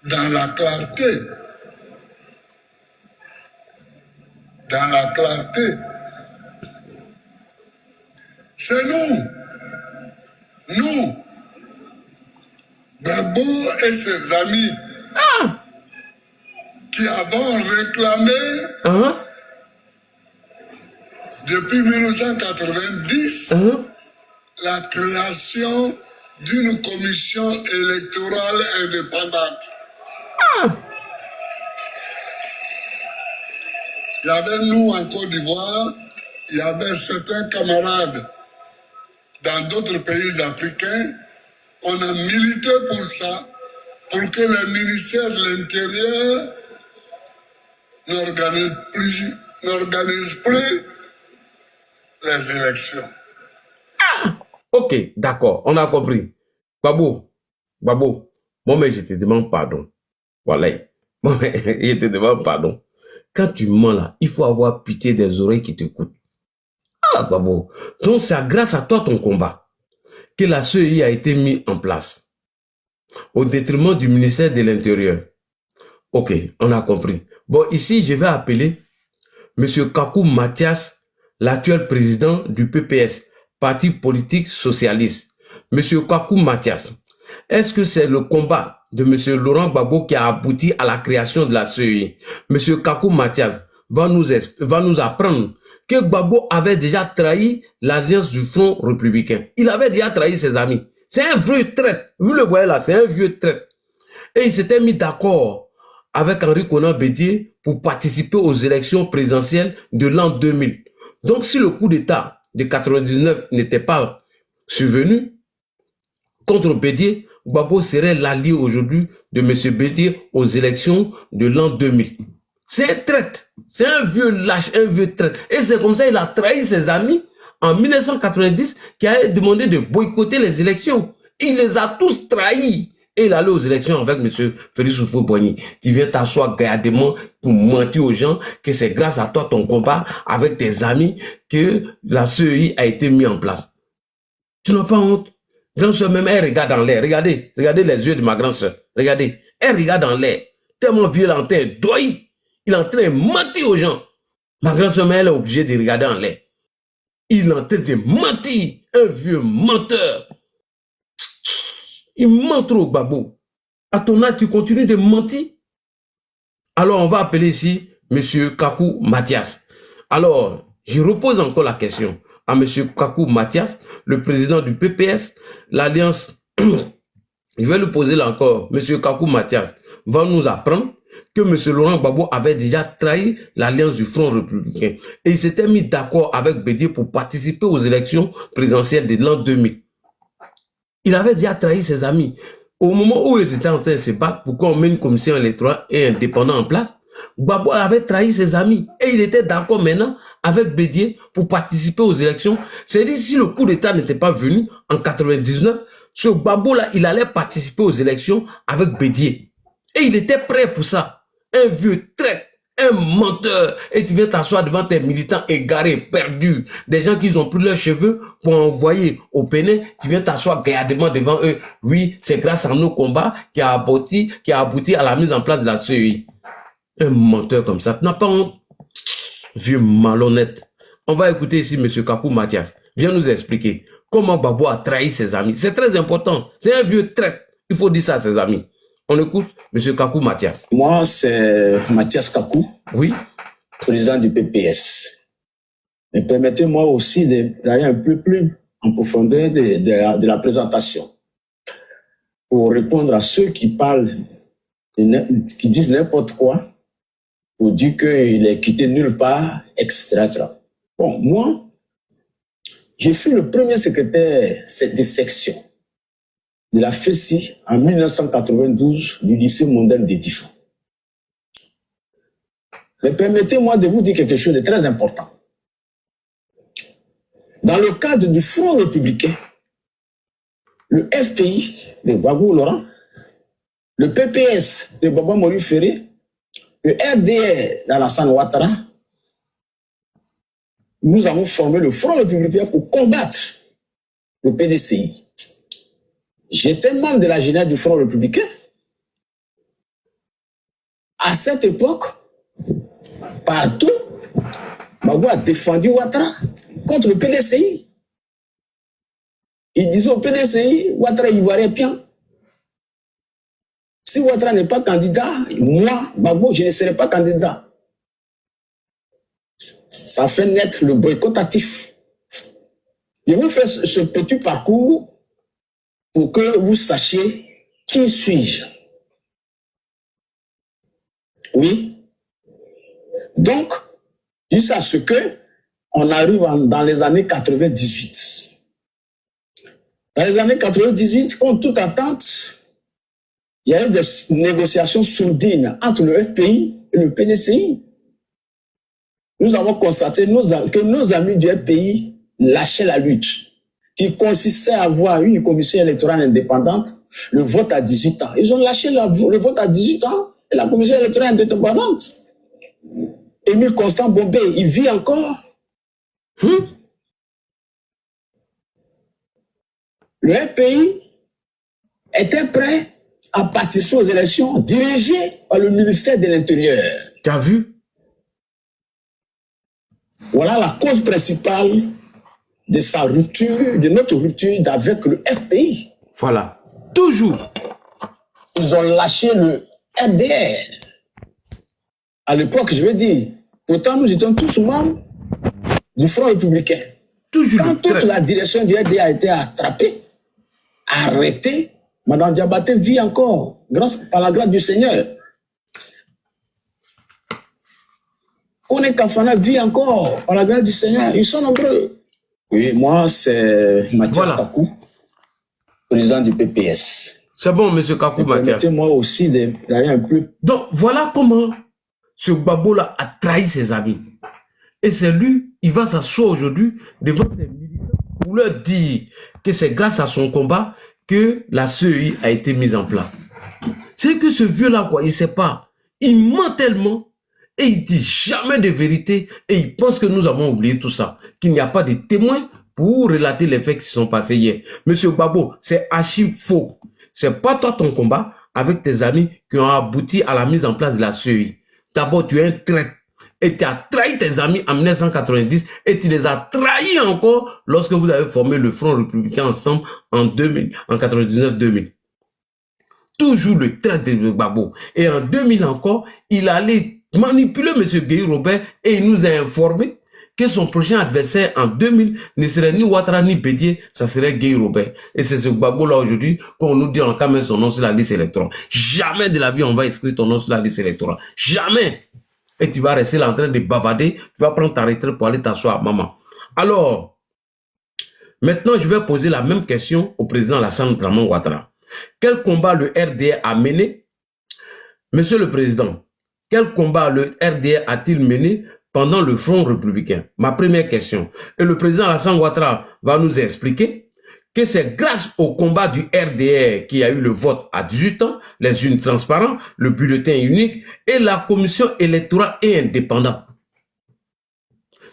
dans la clarté. Dans la clarté. C'est nous, Gbagbo et ses amis, qui avons réclamé depuis 1990 la création d'une commission électorale indépendante. Il y avait nous en Côte d'Ivoire, il y avait certains camarades dans d'autres pays africains. On a milité pour ça, pour que le ministère de l'Intérieur n'organise plus les élections. Ok, d'accord, on a compris. Gbagbo, moi, mais je te demande pardon. Voilà. Moi, je te demande pardon. Quand tu mens là, il faut avoir pitié des oreilles qui t'écoutent. Ah, Gbagbo. Donc, c'est grâce à toi ton combat que la CEI a été mise en place. Au détriment du ministère de l'Intérieur. Ok, on a compris. Bon, ici, je vais appeler M. Kakou Mathias, l'actuel président du PPS, Parti politique socialiste. M. Kakou Mathias, est-ce que c'est le combat de M. Laurent Gbagbo qui a abouti à la création de la CEI? M. Kakou Mathias va nous apprendre que Gbagbo avait déjà trahi l'alliance du Front républicain. Il avait déjà trahi ses amis. C'est un vieux traître. Vous le voyez là, c'est un vieux traître. Et il s'était mis d'accord avec Henri Konan Bédié pour participer aux élections présidentielles de l'an 2000. Donc, si le coup d'État de 99 n'était pas survenu contre Bédié, Gbagbo serait l'allié aujourd'hui de M. Bédié aux élections de l'an 2000. C'est un traître. C'est un vieux lâche, un vieux traître. Et c'est comme ça qu'il a trahi ses amis en 1990 qui a demandé de boycotter les élections. Il les a tous trahis. Et il allait aux élections avec M. Félix Houphouët-Boigny. Tu viens t'asseoir gaillardement pour mentir aux gens que c'est grâce à toi, ton combat avec tes amis, que la CEI a été mise en place. Tu n'as pas honte? Grande soeur, même, elle regarde dans l'air. Regardez les yeux de ma grande soeur. Regardez, elle regarde dans l'air. Tellement violent, doy. Il est en train de mentir aux gens. Ma grande soeur, elle est obligée de regarder en l'air. Il est en train de mentir. Un vieux menteur. Il ment trop, Gbagbo. À ton âge, tu continues de mentir. Alors, on va appeler ici M. Kakou Mathias. Alors, je repose encore la question à M. Kakou Mathias, le président du PPS, l'Alliance. Je vais lui poser là encore. M. Kakou Mathias va nous apprendre que M. Laurent Gbagbo avait déjà trahi l'Alliance du Front républicain. Et il s'était mis d'accord avec Bédié pour participer aux élections présidentielles de l'an 2000. Il avait déjà trahi ses amis. Au moment où ils étaient en train de se battre pour qu'on mette une commission électorale et indépendante en place, Gbagbo avait trahi ses amis. Et il était d'accord maintenant avec Bédié pour participer aux élections. C'est-à-dire, si le coup d'État n'était pas venu en 99, ce Gbagbo-là, il allait participer aux élections avec Bédié. Et il était prêt pour ça. Un vieux traître, un menteur. Et tu viens t'asseoir devant tes militants égarés, perdus. Des gens qui ont pris leurs cheveux pour envoyer au Bénin. Tu viens t'asseoir gaillardement devant eux. Oui, c'est grâce à nos combats qui a abouti à la mise en place de la CEI. Un menteur comme ça. Tu n'as pas honte? Vieux malhonnête. On va écouter ici M. Kakou Mathias. Viens nous expliquer comment Gbagbo a trahi ses amis. C'est très important. C'est un vieux traître. Il faut dire ça à ses amis. On écoute M. Kakou Mathias. Moi, c'est Mathias Kakou. Oui. Président du PPS. Mais permettez-moi aussi d'aller un peu plus en profondeur de la présentation. Pour répondre à ceux qui parlent, qui disent n'importe quoi, pour dire qu'il est quitté nulle part, etc. Bon, moi, je fus le premier secrétaire de section de la FESI en 1992 du lycée mondial des Diffons. Mais permettez-moi de vous dire quelque chose de très important. Dans le cadre du Front républicain, le FPI de Gbagbo Laurent, le PPS de Baba Mori Ferré, le RDR d'Alassane Ouattara, nous avons formé le Front républicain pour combattre le PDCI. J'étais membre de la jeunesse du Front républicain. À cette époque, partout, Gbagbo a défendu Ouattara contre le PDCI. Il disait au PDCI, Ouattara ivoirien bien. Si Ouattara n'est pas candidat, moi, Gbagbo, je ne serai pas candidat. Ça fait naître le boycott actif. Je vous fais ce petit parcours pour que vous sachiez qui suis-je. Oui. Donc, jusqu'à ce que on arrive dans les années 98. Dans les années 98, contre toute attente, il y a eu des négociations sourdines entre le FPI et le PDCI. Nous avons constaté que nos amis du FPI lâchaient la lutte, qui consistait à avoir une commission électorale indépendante, le vote à 18 ans. Ils ont lâché le vote à 18 ans et la commission électorale indépendante. Émile Constant Bombé, il vit encore. Le FPI était prêt à participer aux élections dirigées par le ministère de l'Intérieur. Tu as vu? Voilà la cause principale de sa rupture, de notre rupture avec le FPI. Voilà. Toujours. Ils ont lâché le RDR. À l'époque, je veux dire, pourtant nous étions tous membres du Front républicain. Toujours. Quand toute la direction du RDR a été attrapée, arrêtée, Madame Diabaté vit encore, par la grâce du Seigneur. Kone Kafana vit encore, par la grâce du Seigneur. Ils sont nombreux. Oui, moi, c'est Mathias Kakou, président du PPS. C'est bon, monsieur Kakou, Mathias. Permettez-moi aussi d'aller un peu... Donc, voilà comment ce Gbagbo-là a trahi ses amis. Et c'est lui, il va s'asseoir aujourd'hui devant ses militants pour leur dire que c'est grâce à son combat que la CEI a été mise en place. C'est que ce vieux-là, quoi, il ne sait pas. Il ment tellement et il dit jamais de vérité et il pense que nous avons oublié tout ça, qu'il n'y a pas de témoins pour relater les faits qui se sont passés hier. Monsieur Gbagbo, c'est archi faux. C'est pas toi ton combat avec tes amis qui ont abouti à la mise en place de la CEI. D'abord, tu es un traître. Et tu as trahi tes amis en 1990 et tu les as trahis encore lorsque vous avez formé le Front républicain ensemble en 99-2000. Toujours le traître de Gbagbo. Et en 2000 encore, il allait manipuler M. Gueye Robert et il nous a informé que son prochain adversaire en 2000 ne serait ni Ouattara ni Bédié, ça serait Gueye Robert. Et c'est ce Gbagbo-là aujourd'hui qu'on nous dit on va mettre son nom sur la liste électorale. Jamais de la vie on va inscrire ton nom sur la liste électorale. Jamais. Et tu vas rester là en train de bavader, tu vas prendre ta retraite pour aller t'asseoir à maman. Alors, maintenant je vais poser la même question au président Alassane Dramane Ouattara. Quel combat le RDR a mené? Monsieur le Président, quel combat le RDR a-t-il mené pendant le Front républicain? Ma première question. Et le président Alassane Ouattara va nous expliquer que c'est grâce au combat du RDR qu'il y a eu le vote à 18 ans, les urnes transparentes, le bulletin unique et la commission électorale et indépendante.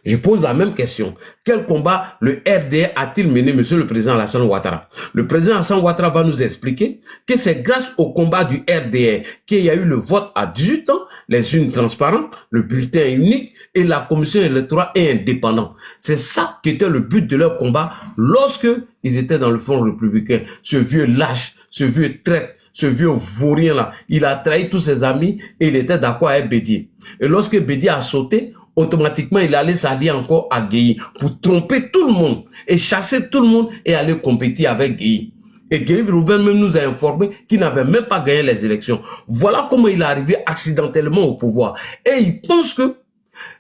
Je pose la même question. Quel combat le RDR a-t-il mené, monsieur le président Alassane Ouattara? Le président Alassane Ouattara va nous expliquer que c'est grâce au combat du RDR qu'il y a eu le vote à 18 ans, les urnes transparentes, le bulletin unique et la commission électorale et indépendante. C'est ça qui était le but de leur combat lorsque ils étaient dans le Front républicain. Ce vieux lâche, ce vieux traître, ce vieux vaurien là, il a trahi tous ses amis et il était d'accord avec Bédié. Et lorsque Bédié a sauté, automatiquement, il allait s'allier encore à Gueye pour tromper tout le monde et chasser tout le monde et aller compétir avec Gueye. Et Guillaume Rouben même nous a informé qu'il n'avait même pas gagné les élections. Voilà comment il est arrivé accidentellement au pouvoir. Et il pense que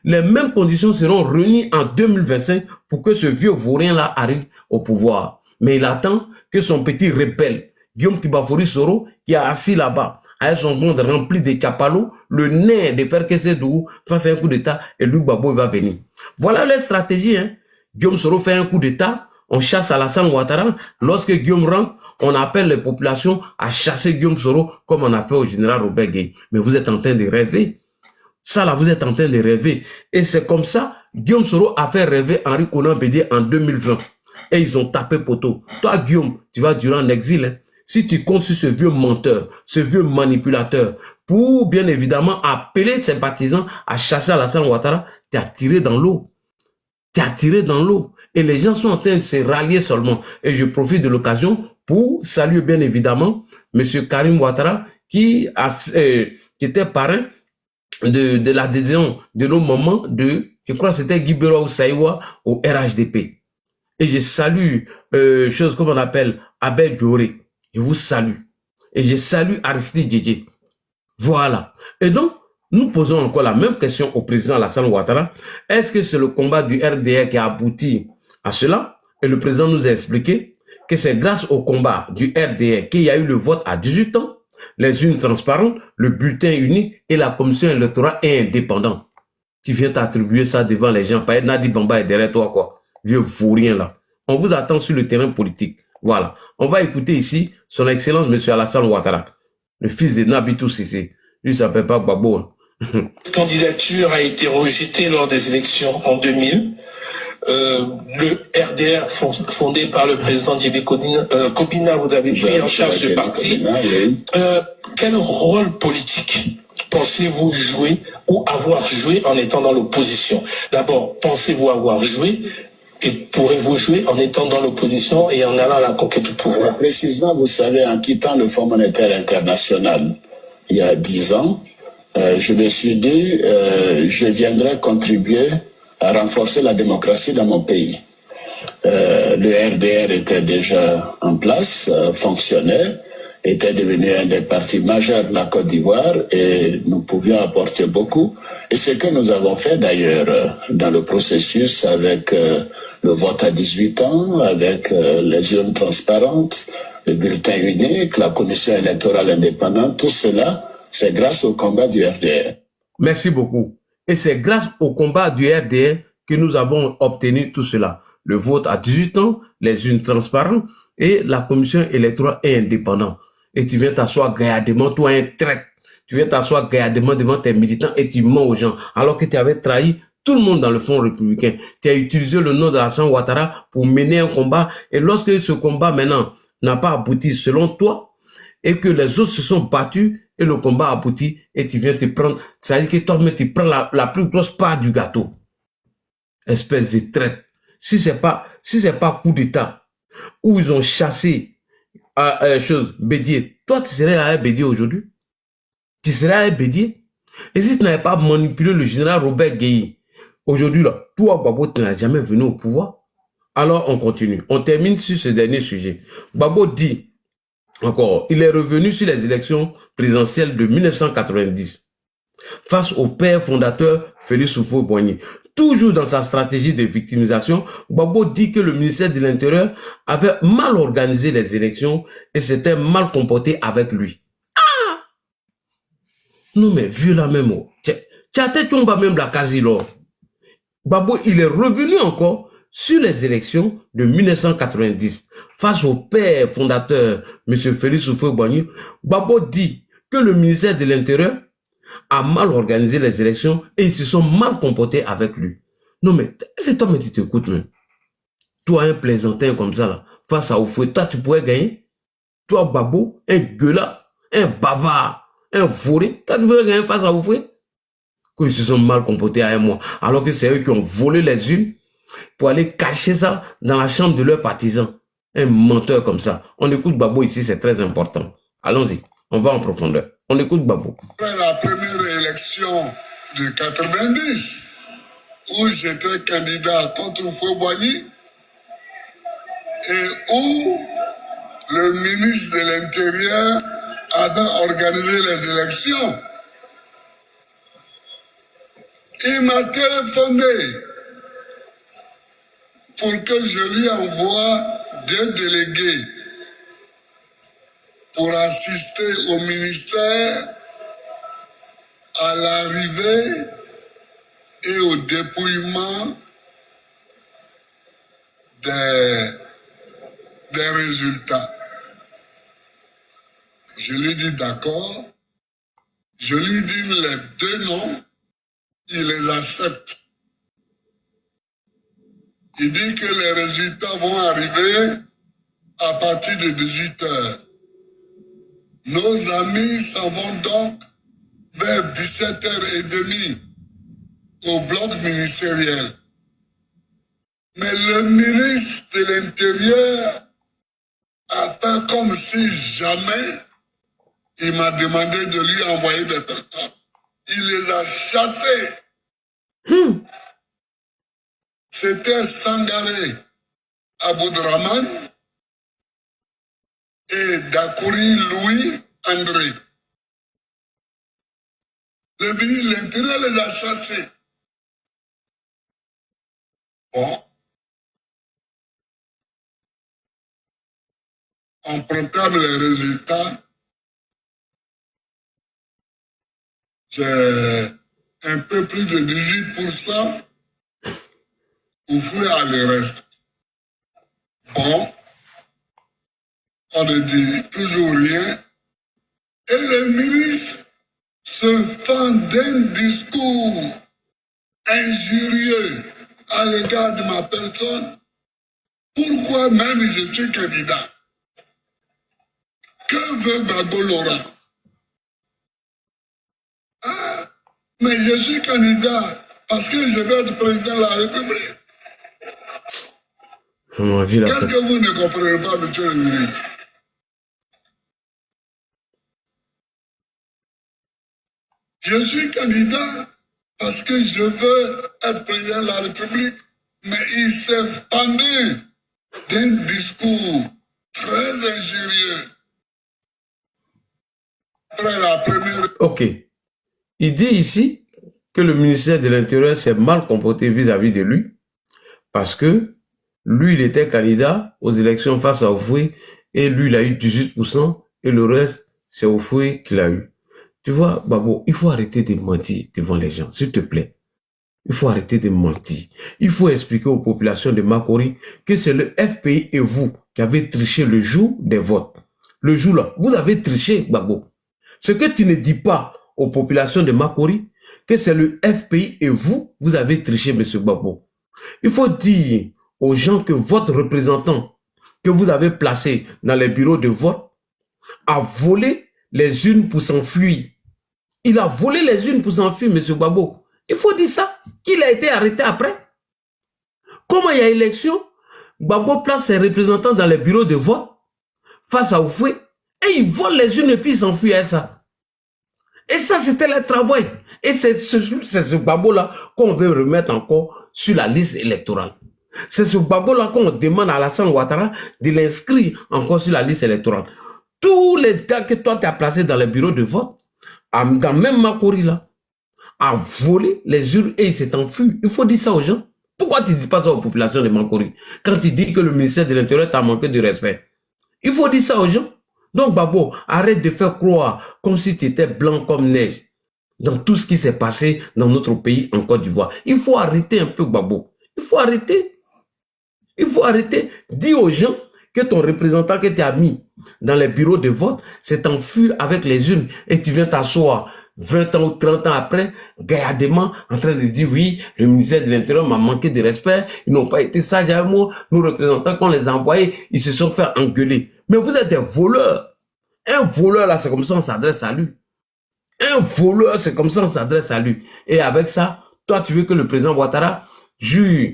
les mêmes conditions seront réunies en 2025 pour que ce vieux vaurien-là arrive au pouvoir. Mais il attend que son petit rebelle, Guillaume Kibafori Soro, qui est assis là-bas, avec son monde rempli de chapalos, le nez de faire que c'est doux, fasse un coup d'État et Luc Gbagbo va venir. Voilà la stratégie. Hein. Guillaume Soro fait un coup d'État, on chasse Alassane Ouattara. Lorsque Guillaume rentre, on appelle les populations à chasser Guillaume Soro comme on a fait au général Robert Gueye. Mais vous êtes en train de rêver. Ça là, vous êtes en train de rêver. Et c'est comme ça, Guillaume Soro a fait rêver Henri Konan Bédié en 2020. Et ils ont tapé poteau. Toi, Guillaume, tu vas durer en exil. Hein. Si tu comptes sur ce vieux menteur, ce vieux manipulateur, pour bien évidemment appeler ses partisans à chasser Alassane Ouattara, tu as tiré dans l'eau. Tu as tiré dans l'eau. Et les gens sont en train de se rallier seulement. Et je profite de l'occasion pour saluer bien évidemment M. Karim Ouattara qui était parrain de l'adhésion de nos moments de, je crois que c'était Guy Bero Saïwa au RHDP. Et je salue, chose comme on appelle, Abel Dioré. Je vous salue. Et je salue Aristide Djedje. Voilà. Et donc, nous posons encore la même question au président Alassane Ouattara. Est-ce que c'est le combat du RDR qui a abouti à cela? Et le président nous a expliqué que c'est grâce au combat du RDR qu'il y a eu le vote à 18 ans, les urnes transparentes, le bulletin unique et la commission électorale est indépendante. Tu viens t'attribuer ça devant les gens. Nadi Bamba est derrière toi, quoi. Vieux vaurien là. On vous attend sur le terrain politique. Voilà. On va écouter ici son excellence M. Alassane Ouattara, le fils de Nabitou Sissé. Lui, ça s'appelle pas Gbagbo. Cette candidature a été rejetée lors des élections en 2000. Le RDR fondé par le président Djibé Kobina, vous avez pris en charge ce parti. Quel rôle politique pensez-vous jouer ou avoir joué en étant dans l'opposition? D'abord, pensez-vous avoir joué et pourrez-vous jouer en étant dans l'opposition et en allant à la conquête du pouvoir? Précisément, vous savez, en quittant le Fonds monétaire international il y a 10 ans, je me suis dit, je viendrai contribuer à renforcer la démocratie dans mon pays. Le RDR était déjà en place, fonctionnait, était devenu un des partis majeurs de la Côte d'Ivoire et nous pouvions apporter beaucoup. Et ce que nous avons fait d'ailleurs dans le processus avec le vote à 18 ans, avec les urnes transparentes, le bulletin unique, la commission électorale indépendante, tout cela, c'est grâce au combat du RDR. Merci beaucoup. Et c'est grâce au combat du RDR que nous avons obtenu tout cela. Le vote à 18 ans, les urnes transparentes et la commission électorale est indépendante. Et tu viens t'asseoir gaillardement, toi un traître. Tu viens t'asseoir gaillardement devant tes militants et tu mens aux gens. Alors que tu avais trahi tout le monde dans le Front républicain. Tu as utilisé le nom d'Alassane Ouattara pour mener un combat. Et lorsque ce combat maintenant n'a pas abouti selon toi et que les autres se sont battus et le combat aboutit et tu viens te prendre, ça veut dire que toi-même tu prends la plus grosse part du gâteau. Espèce de traite. Si c'est pas coup d'État où ils ont chassé Bédié, toi tu serais à Bédié aujourd'hui? Tu serais à Bédié? Et si tu n'avais pas manipulé le général Robert Gueye, aujourd'hui là, toi Gbagbo tu n'as jamais venu au pouvoir. Alors on continue. On termine sur ce dernier sujet. Gbagbo dit encore, il est revenu sur les élections présidentielles de 1990 face au père fondateur Félix Houphouët-Boigny. Toujours dans sa stratégie de victimisation, Gbagbo dit que le ministère de l'Intérieur avait mal organisé les élections et s'était mal comporté avec lui. Ah! Non mais, vu la même mot. Tu as tête même la quasi-lor. Gbagbo, il est revenu encore sur les élections de 1990 face au père fondateur, M. Félix Houphouët-Boigny. Gbagbo dit que le ministère de l'Intérieur a mal organisé les élections et ils se sont mal comportés avec lui. Non mais, c'est toi mais tu t'écoutes même. Toi un plaisantin comme ça là, face à Houphouët, toi tu pourrais gagner. Toi Gbagbo, un gueulard, un bavard, un forêt, toi tu pourrais gagner face à Houphouët. Qu'ils se sont mal comportés avec moi. Alors que c'est eux qui ont volé les urnes pour aller cacher ça dans la chambre de leurs partisans. Un menteur comme ça. On écoute Gbagbo ici, c'est très important. Allons-y, on va en profondeur. On écoute Gbagbo. La première élection de 90, où j'étais candidat contre Houphouët-Boigny, et où le le ministre de l'Intérieur avait organisé les élections. Il m'a téléphoné pour que je lui envoie 2 délégués pour assister au ministère à l'arrivée et au dépouillement des résultats. Je lui dis d'accord. Je lui dis les 2 noms. Il les accepte. Il dit que les résultats vont arriver à partir de 18 heures. Nos amis s'en vont donc vers 17h30 au bloc ministériel. Mais le ministre de l'Intérieur a fait comme si jamais il m'a demandé de lui envoyer des personnes. Il les a chassés. C'était Sangaré Aboudraman et Dakouri Louis André. Le ministre de l'Intérieur les a chassés. Bon. On proclame les résultats. J'ai un peu plus de 18%. Ouvrez à le reste. Bon. On ne dit toujours rien. Et le ministre se fend d'un discours injurieux à l'égard de ma personne. Pourquoi même je suis candidat? Que veut Gbagbo Laurent? Ah, mais je suis candidat parce que je vais être président de la République. Qu'est-ce que vous ne comprenez pas, monsieur le ministre? Je suis candidat parce que je veux être président de la République, mais il s'est fendu d'un discours très injurieux. Après la première... Ok. Il dit ici que le ministère de l'Intérieur s'est mal comporté vis-à-vis de lui parce que lui, il était candidat aux élections face à Oufoué et lui, il a eu 18% et le reste, c'est Oufoué qu'il a eu. Tu vois, Babo, il faut arrêter de mentir devant les gens, s'il te plaît. Il faut arrêter de mentir. Il faut expliquer aux populations de Makori que c'est le FPI et vous qui avez triché le jour des votes. Le jour-là, vous avez triché, Babo. Ce que tu ne dis pas aux populations de Makori, que c'est le FPI et vous avez triché, monsieur Babo. Il faut dire aux gens que votre représentant que vous avez placé dans les bureaux de vote a volé les urnes pour s'enfuir. Il a volé les urnes pour s'enfuir, monsieur Babo. Il faut dire ça, qu'il a été arrêté après. Comment il y a élection, Babo place ses représentants dans les bureaux de vote face à Oufoué et il vole les urnes et puis il s'enfuit à ça. Et ça, c'était le travail. Et c'est ce Babo-là qu'on veut remettre encore sur la liste électorale. C'est ce Babo-là qu'on demande à Alassane Ouattara de l'inscrire encore sur la liste électorale. Tous les gars que toi, tu as placés dans les bureaux de vote, dans même Makori, là, a volé les urnes et il s'est enfui. Il faut dire ça aux gens. Pourquoi tu ne dis pas ça aux populations de Makori quand tu dis que le ministère de l'Intérieur t'a manqué de respect? Il faut dire ça aux gens. Donc, Babo, arrête de faire croire comme si tu étais blanc comme neige dans tout ce qui s'est passé dans notre pays en Côte d'Ivoire. Il faut arrêter un peu, Babo. Il faut arrêter. Il faut arrêter. Dis aux gens que ton représentant que tu as mis dans les bureaux de vote s'est enfui avec les urnes et tu viens t'asseoir 20 ans ou 30 ans après, gaillardement, en train de dire oui, le ministère de l'Intérieur m'a manqué de respect, ils n'ont pas été sages avec moi, nos représentants qu'on les a envoyés, ils se sont fait engueuler. Mais vous êtes des voleurs. Un voleur là, c'est comme ça on s'adresse à lui. Un voleur, c'est comme ça on s'adresse à lui. Et avec ça, toi tu veux que le président Ouattara jure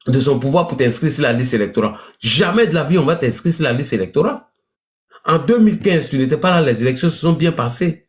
de son pouvoir pour t'inscrire sur la liste électorale. Jamais de la vie on va t'inscrire sur la liste électorale. En 2015, tu n'étais pas là, les élections se sont bien passées.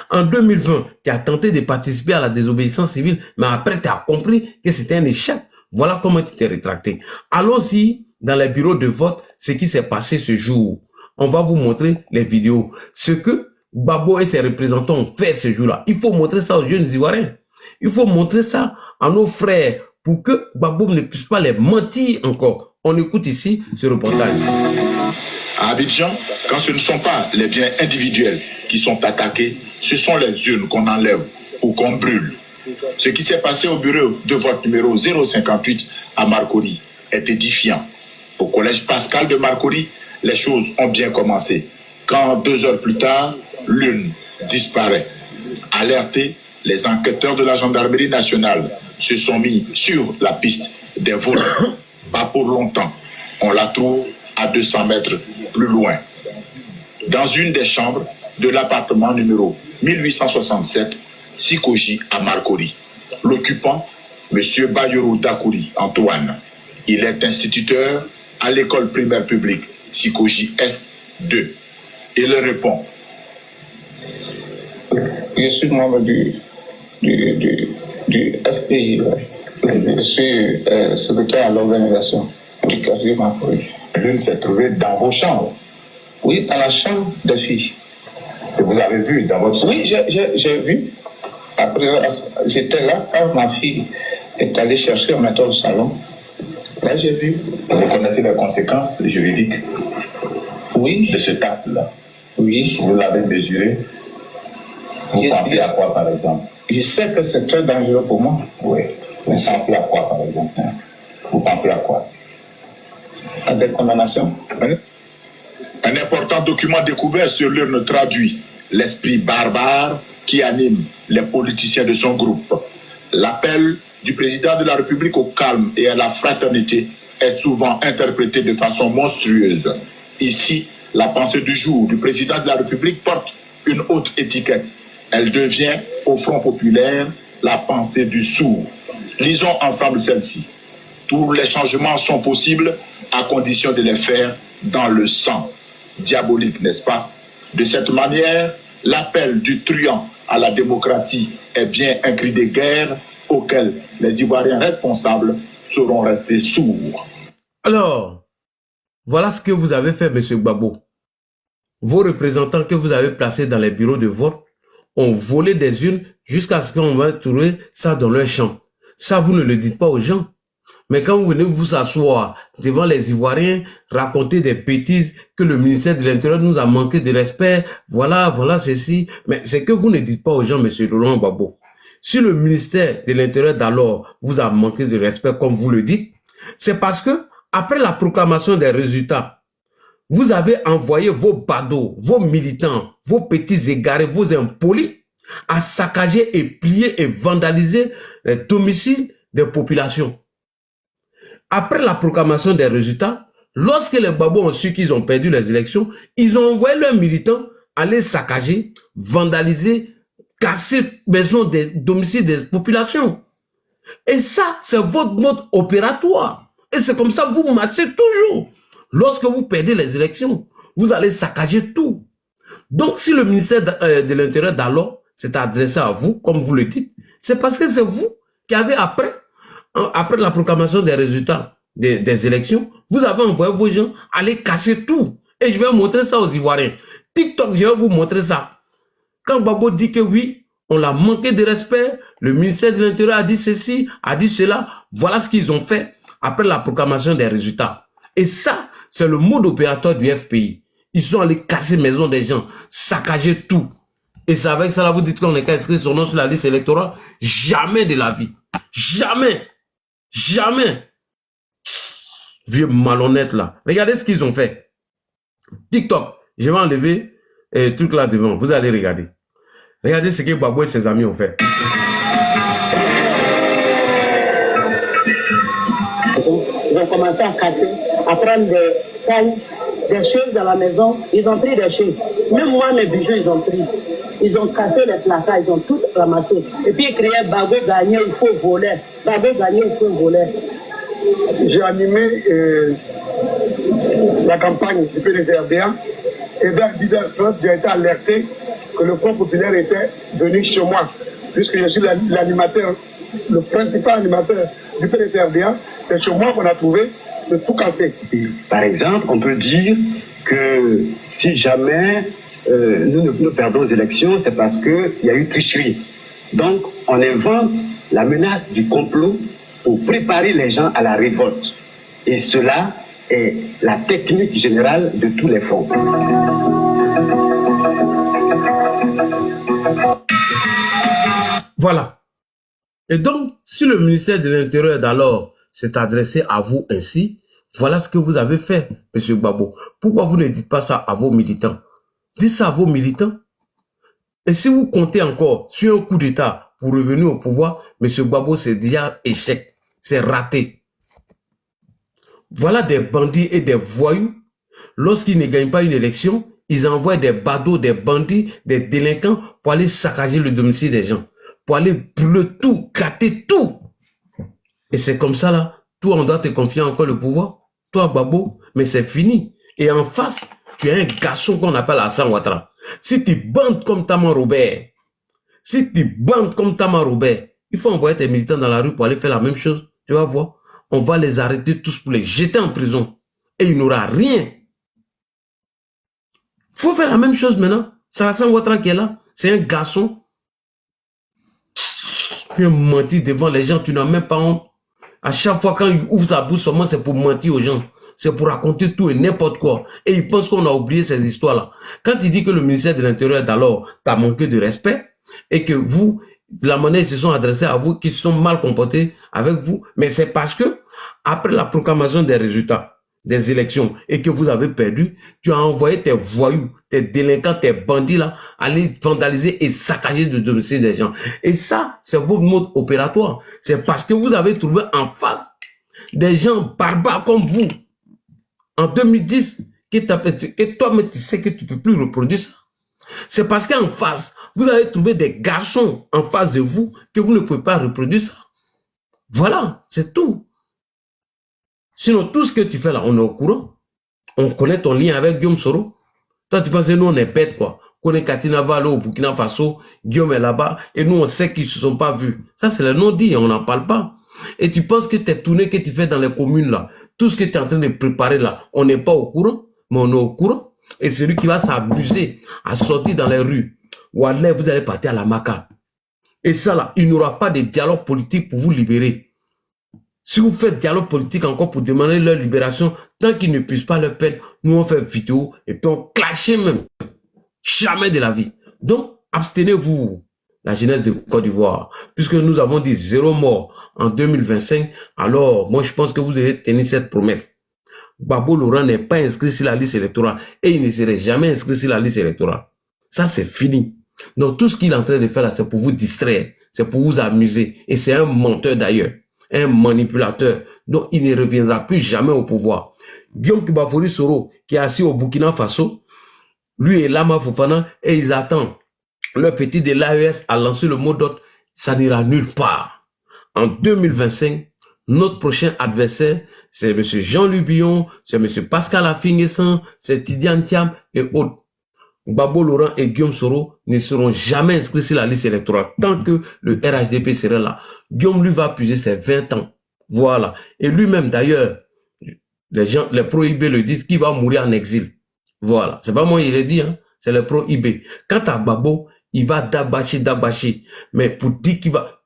En 2020, tu as tenté de participer à la désobéissance civile, mais après tu as compris que c'était un échec. Voilà comment tu t'es rétracté. Allons-y dans les bureaux de vote, ce qui s'est passé ce jour. on va vous montrer les vidéos. Ce que Gbagbo et ses représentants ont fait ce jour-là. Il faut montrer ça aux jeunes Ivoiriens. Il faut montrer ça à nos frères pour que Gbagbo ne puisse pas les mentir encore. On écoute ici ce reportage. À Abidjan, quand ce ne sont pas les biens individuels qui sont attaqués, ce sont les urnes qu'on enlève ou qu'on brûle. Ce qui s'est passé au bureau de vote numéro 058 à Marcory est édifiant. Au collège Pascal de Marcory, les choses ont bien commencé. Quand 2 heures plus tard, l'urne disparaît. Alertés, les enquêteurs de la gendarmerie nationale se sont mis sur la piste des voleurs. Pas pour longtemps. On la trouve à 200 mètres plus loin. Dans une des chambres de l'appartement numéro 1867, Sikoji à Marcory. L'occupant, M. Bayourou Dakouri Antoine. Il est instituteur à l'école primaire publique Sikoji S2. Il répond. Je suis membre du FPI. Je suis secrétaire à l'organisation du quartier Marcory. L'une s'est trouvée dans vos chambres. Oui, dans la chambre des filles. Et vous l'avez vu dans votre chambre? Oui, j'ai vu. Après, j'étais là quand ma fille est allée chercher en mettant au salon. Là, j'ai vu. Vous connaissez les conséquences juridiques? Oui. De cet acte-là? Oui. Vous l'avez mesuré? Vous pensez à quoi, par exemple? Je sais que c'est très dangereux pour moi. Oui. Vous pensez à quoi, par exemple? Vous pensez à quoi? À des condamnations. Un important document découvert sur l'urne traduit l'esprit barbare qui anime les politiciens de son groupe. L'appel du président de la République au calme et à la fraternité est souvent interprété de façon monstrueuse. Ici, la pensée du jour du président de la République porte une autre étiquette. Elle devient, au Front populaire, la pensée du sourd. Lisons ensemble celle-ci. Tous les changements sont possibles à condition de les faire dans le sang. Diabolique, n'est-ce pas? De cette manière, l'appel du truand à la démocratie est bien un cri de guerre auquel les Ivoiriens responsables seront restés sourds. Alors, voilà ce que vous avez fait, M. Gbagbo. Vos représentants que vous avez placés dans les bureaux de vote ont volé des urnes jusqu'à ce qu'on va trouver ça dans leur champ. Ça, vous ne le dites pas aux gens. Mais quand vous venez vous asseoir devant les Ivoiriens, raconter des bêtises que le ministère de l'Intérieur nous a manqué de respect, voilà ceci. Mais c'est que vous ne dites pas aux gens, M. Laurent Gbagbo. Si le ministère de l'Intérieur d'alors vous a manqué de respect, comme vous le dites, c'est parce que, après la proclamation des résultats, vous avez envoyé vos badauds, vos militants, vos petits égarés, vos impolis à saccager et plier et vandaliser les domiciles des populations. Après la proclamation des résultats, lorsque les Gbagbo ont su qu'ils ont perdu les élections, ils ont envoyé leurs militants aller saccager, vandaliser, casser maisons des domiciles des populations. Et ça, c'est votre mode opératoire. Et c'est comme ça que vous marchez toujours. Lorsque vous perdez les élections, vous allez saccager tout. Donc, si le ministère de l'Intérieur d'alors s'est adressé à vous, comme vous le dites, c'est parce que c'est vous qui avez, après la proclamation des résultats des élections, vous avez envoyé vos gens aller casser tout. Et je vais montrer ça aux Ivoiriens. TikTok, je vais vous montrer ça. Quand Gbagbo dit que oui, on l'a manqué de respect, le ministère de l'Intérieur a dit ceci, a dit cela, voilà ce qu'ils ont fait après la proclamation des résultats. Et ça, c'est le mode opératoire du FPI. Ils sont allés casser maison des gens, saccager tout. Et c'est avec ça, là, vous dites qu'on est inscrit son nom sur la liste électorale. Jamais de la vie. Jamais. Jamais. Vieux malhonnête, là. Regardez ce qu'ils ont fait. TikTok. Je vais enlever le truc là devant. Vous allez regarder. Regardez ce que Gbagbo et ses amis ont fait. Ils ont commencé à casser, à prendre des tailles, des choses dans la maison. Ils ont pris des choses. Même moi, mes bijoux, ils ont pris. Ils ont cassé les placards, ils ont tout ramassé. Et puis ils criaient Gbagbo gagné, il faut voler. Gbagbo gagné, il faut voler. J'ai animé la campagne du PDRDA et vers 10h30, j'ai été alerté que le Front populaire était venu chez moi, puisque je suis l'animateur, le principal animateur du PDRDA. C'est chez moi qu'on a trouvé de tout casser. Par exemple, on peut dire que si jamais nous perdons les élections, c'est parce qu'il y a eu tricherie. Donc, on invente la menace du complot pour préparer les gens à la révolte. Et cela est la technique générale de tous les fronts. Voilà. Et donc, si le ministère de l'Intérieur d'alors s'est adressé à vous ainsi, voilà ce que vous avez fait, M. Gbagbo. Pourquoi vous ne dites pas ça à vos militants? Dites ça à vos militants. Et si vous comptez encore sur un coup d'État pour revenir au pouvoir, M. Gbagbo, c'est déjà échec. C'est raté. Voilà des bandits et des voyous. Lorsqu'ils ne gagnent pas une élection, ils envoient des badauds, des bandits, des délinquants pour aller saccager le domicile des gens. Pour aller brûler tout, gâter tout. Et c'est comme ça là. Toi, on doit te confier encore le pouvoir. Toi, Gbagbo, mais c'est fini. Et en face, tu as un garçon qu'on appelle Alassane Ouattara. Si tu bandes comme Tama Robert, il faut envoyer tes militants dans la rue pour aller faire la même chose. Tu vas voir. On va les arrêter tous pour les jeter en prison. Et il n'aura rien. Faut faire la même chose maintenant. C'est Alassane Ouattara qui est là. C'est un garçon. Tu as menti devant les gens. Tu n'as même pas honte. À chaque fois quand il ouvre sa bouche seulement, c'est pour mentir aux gens. C'est pour raconter tout et n'importe quoi. Et il pense qu'on a oublié ces histoires-là. Quand il dit que le ministère de l'Intérieur d'alors t'a manqué de respect et que vous, la manière ils se sont adressés à vous, qu'ils se sont mal comportés avec vous, mais c'est parce que après la proclamation des résultats des élections et que vous avez perdu, tu as envoyé tes voyous, tes délinquants, tes bandits là, aller vandaliser et saccager le domicile des gens. Et ça, c'est votre mode opératoire. C'est parce que vous avez trouvé en face des gens barbares comme vous. En 2010, et toi-même tu sais que tu ne peux plus reproduire ça. C'est parce qu'en face, vous avez trouvé des garçons en face de vous que vous ne pouvez pas reproduire ça. Voilà, c'est tout. Sinon, tout ce que tu fais là, on est au courant. On connaît ton lien avec Guillaume Soro. Toi, tu penses que nous, on est bêtes, quoi. On est Katina Valo au Burkina Faso, Guillaume est là-bas, et nous, on sait qu'ils ne se sont pas vus. Ça, c'est le non-dit, on n'en parle pas. Et tu penses que tes tournées que tu fais dans les communes là, tout ce que tu es en train de préparer là, on n'est pas au courant, mais on est au courant. Et celui qui va s'abuser à sortir dans les rues, Wallah, vous allez partir à la Maca. Et ça là, il n'y aura pas de dialogue politique pour vous libérer. Si vous faites dialogue politique encore pour demander leur libération, tant qu'ils ne puissent pas leur peine, nous on fait vidéo et puis on clash même. Jamais de la vie. Donc, abstenez-vous, la jeunesse de Côte d'Ivoire. Puisque nous avons dit 0 mort en 2025, alors moi je pense que vous devez tenir cette promesse. Gbagbo Laurent n'est pas inscrit sur la liste électorale et il ne serait jamais inscrit sur la liste électorale. Ça c'est fini. Donc tout ce qu'il est en train de faire là, c'est pour vous distraire, c'est pour vous amuser. Et c'est un menteur d'ailleurs. Un manipulateur, donc il ne reviendra plus jamais au pouvoir. Guillaume Kibafori Soro, qui est assis au Burkina Faso, lui et Lama Fofana, et ils attendent. Leur petit de l'AES a lancé le mot d'ordre, ça n'ira nulle part. En 2025, notre prochain adversaire, c'est M. Jean-Louis Billon, c'est M. Pascal Affi-N'Guessan, c'est Tidiane Thiam et autres. Gbagbo Laurent et Guillaume Soro ne seront jamais inscrits sur la liste électorale tant que le RHDP sera là. Guillaume lui va puiser ses 20 ans. Voilà. Et lui-même d'ailleurs, les pro-IB le disent qu'il va mourir en exil. Voilà. C'est pas moi il l'a dit, hein. C'est les pro-IB. Quant à Gbagbo, il va dabacher. Mais pour dire qu'il va...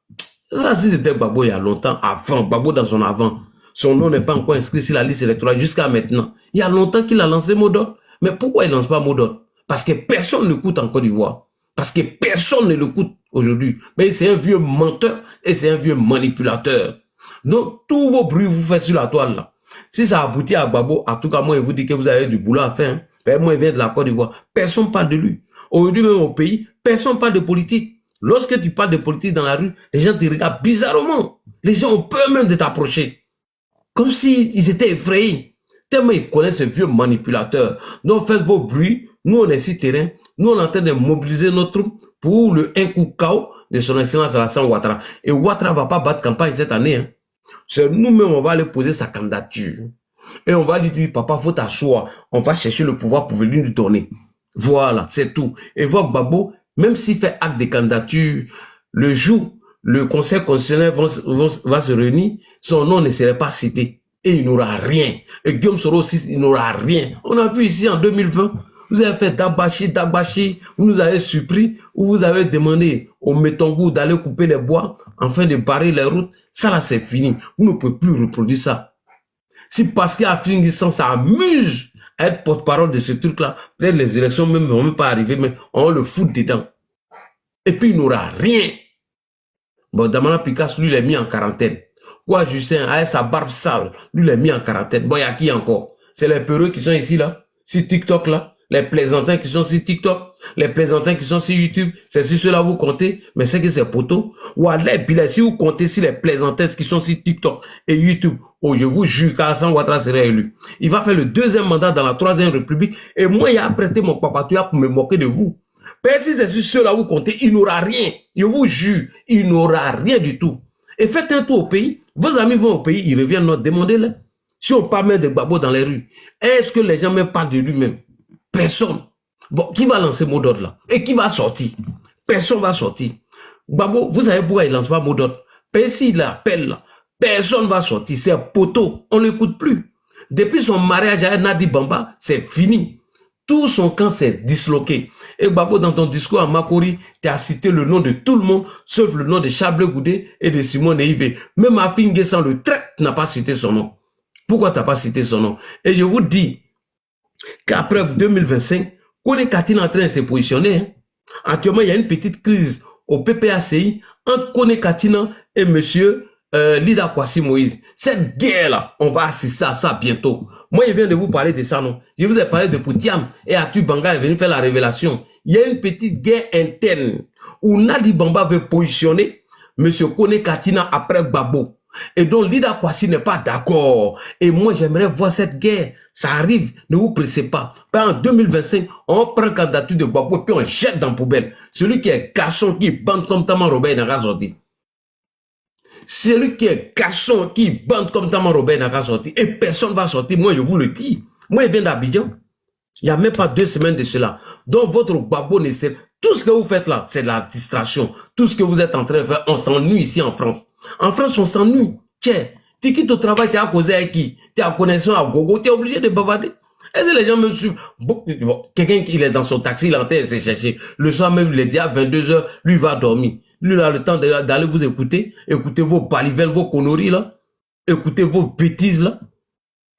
Ça, si c'était Gbagbo il y a longtemps, avant, Gbagbo dans son avant, son nom n'est pas encore inscrit sur la liste électorale jusqu'à maintenant. Il y a longtemps qu'il a lancé mot d'ordre. Mais pourquoi il lance pas mot d'ordre? Parce que personne ne l'écoute en Côte d'Ivoire. Parce que personne ne l'écoute aujourd'hui. Mais c'est un vieux menteur et c'est un vieux manipulateur. Donc, tous vos bruits vous faites sur la toile là. Si ça aboutit à Gbagbo, en tout cas, moi, je vous dis que vous avez du boulot à faire. Hein. Ben, moi, il vient de la Côte d'Ivoire. Personne ne parle de lui. Aujourd'hui, même au pays, personne ne parle de politique. Lorsque tu parles de politique dans la rue, les gens te regardent bizarrement. Les gens ont peur même de t'approcher. Comme s'ils étaient effrayés. Tellement ils connaissent ce vieux manipulateur. Donc, faites vos bruits. Nous, on est sur terrain. Nous, on est en train de mobiliser nos troupes pour le un coup KO de son excellence Alassane Ouattara. Et Ouattara va pas battre campagne cette année. Hein. C'est nous-mêmes, on va aller poser sa candidature. Et on va lui dire, papa, faut t'asseoir. On va chercher le pouvoir pour venir nous donner. Voilà, c'est tout. Et votre Gbagbo, même s'il fait acte de candidature, le jour, le conseil constitutionnel va se réunir, son nom ne serait pas cité. et il n'aura rien. Et Guillaume Soro aussi, il n'aura rien. On a vu ici en 2020, vous avez fait Dabashi, vous nous avez surpris, ou vous avez demandé au Métongou d'aller couper les bois afin de barrer les routes. Ça là, c'est fini. Vous ne pouvez plus reproduire ça. Si Pascal Affinguissan s'amuse à être porte-parole de ce truc-là, peut-être les élections même ne vont même pas arriver, mais on le fout dedans. Et puis il n'aura rien. Bon, Damana Picasso, lui, il est mis en quarantaine. Quoi, Justin, avec sa barbe sale, lui, il est mis en quarantaine. Bon, il y a qui encore? C'est les peureux qui sont ici, là, sur TikTok, là. Les plaisantins qui sont sur TikTok, les plaisantins qui sont sur YouTube, c'est sur cela vous comptez, mais c'est que c'est poteau. Ou allez, si vous comptez sur les plaisantins qui sont sur TikTok et YouTube, oh, je vous jure qu'Alassane Ouattara serait élu. Il va faire le 2e mandat dans la 3e République, et moi, il a prêté mon papatouilla pour me moquer de vous. Mais si c'est sur cela vous comptez, il n'aura rien. Je vous jure, il n'aura rien du tout. Et faites un tour au pays, vos amis vont au pays, ils reviennent, demandez-les. Si on parle même de Gbagbo dans les rues, est-ce que les gens même parlent de lui-même? Personne. Bon, qui va lancer mot d'ordre là? Et qui va sortir? Personne va sortir. Gbagbo, vous savez pourquoi il lance pas mot d'ordre? Parce que s'il appelle là, personne va sortir. C'est poteau. On l'écoute plus. Depuis son mariage avec Nadi Bamba, c'est fini. Tout son camp s'est disloqué. Et Gbagbo, dans ton discours à Makori, tu as cité le nom de tout le monde, sauf le nom de Charles Goudé et de Simone Yves. Même Afin Guessan, le trait, n'a pas cité son nom. Pourquoi tu n'as pas cité son nom? Et je vous dis, qu'après 2025, Kone Katina est en train de se positionner. Hein. Actuellement, il y a une petite crise au PPACI entre Kone Katina et monsieur Lida Kwasi Moïse. Cette guerre-là, on va assister à ça bientôt. Moi, je viens de vous parler de ça, non? Je vous ai parlé de Poutiam et Atu Banga est venu faire la révélation. Il y a une petite guerre interne où Nadi Bamba veut positionner monsieur Kone Katina après Gbagbo. Et donc, Lida Kwasi n'est pas d'accord. Et moi, j'aimerais voir cette guerre. Ça arrive, ne vous pressez pas. En 2025, on prend la candidature de Gbagbo et puis on jette dans la poubelle. Celui qui est garçon qui bande comme Taman Robert n'a pas sorti. Celui qui est garçon qui bande comme Taman Robert n'a pas sorti. Et personne ne va sortir. Moi, je vous le dis. Moi, je viens d'Abidjan. Il n'y a même pas 2 semaines de cela. Donc, votre Gbagbo ne sert. Tout ce que vous faites là, c'est de la distraction. Tout ce que vous êtes en train de faire, on s'ennuie ici en France. En France, on s'ennuie. Tiens, tu quittes au travail, tu as causé avec qui? Tu as connexion à gogo, tu es obligé de bavarder. Est-ce que les gens me suivent? Bon, quelqu'un qui est dans son taxi, il est en train de se chercher. Le soir même, il est dit à 22h, lui va dormir. Lui, il a le temps d'aller vous écouter. Écoutez vos balivelles, vos conneries là. Écoutez vos bêtises là.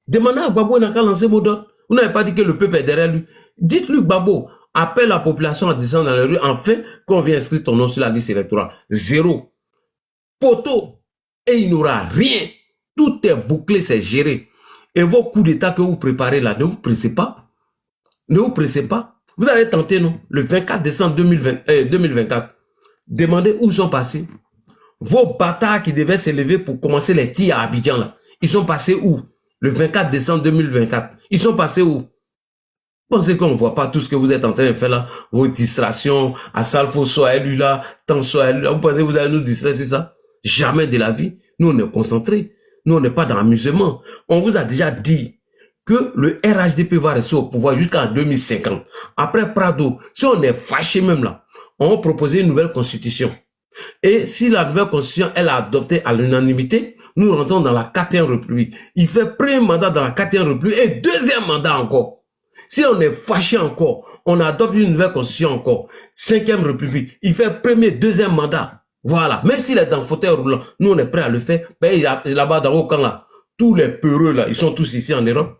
Demandez à Gbagbo, il n'a qu'à lancer mot d'ordre. Vous n'avez pas dit que le peuple est derrière lui. Dites-lui, Gbagbo, appelle la population à descendre dans les rues, enfin, qu'on vient inscrire ton nom sur la liste électorale. 0. Poteau. Et il n'aura rien. Tout est bouclé, c'est géré. Et vos coups d'état que vous préparez là, ne vous pressez pas. Ne vous pressez pas. Vous avez tenté, non? Le 24 décembre 2024. Demandez où sont passés. Vos bâtards qui devaient s'élever pour commencer les tirs à Abidjan là. Ils sont passés où? Le 24 décembre 2024. Ils sont passés où? Pensez qu'on ne voit pas tout ce que vous êtes en train de faire là, vos distractions, à Salfo, soit lui là, tant soit lui là. Vous pensez que vous allez nous distraire, c'est ça? Jamais de la vie. Nous, on est concentrés. Nous, on n'est pas dans l'amusement. On vous a déjà dit que le RHDP va rester au pouvoir jusqu'en 2050. Après Prado, si on est fâché même là, on va proposer une nouvelle constitution. Et si la nouvelle constitution, elle a adopté à l'unanimité, nous rentrons dans la 4e République. Il fait premier mandat dans la 4e République et 2e mandat encore. Si on est fâché encore, on adopte une nouvelle constitution encore. 5e République. Il fait premier, 2e mandat. Voilà. Même s'il est dans le fauteuil roulant, nous on est prêt à le faire. Ben, là-bas dans le camp là, tous les peureux là, ils sont tous ici en Europe.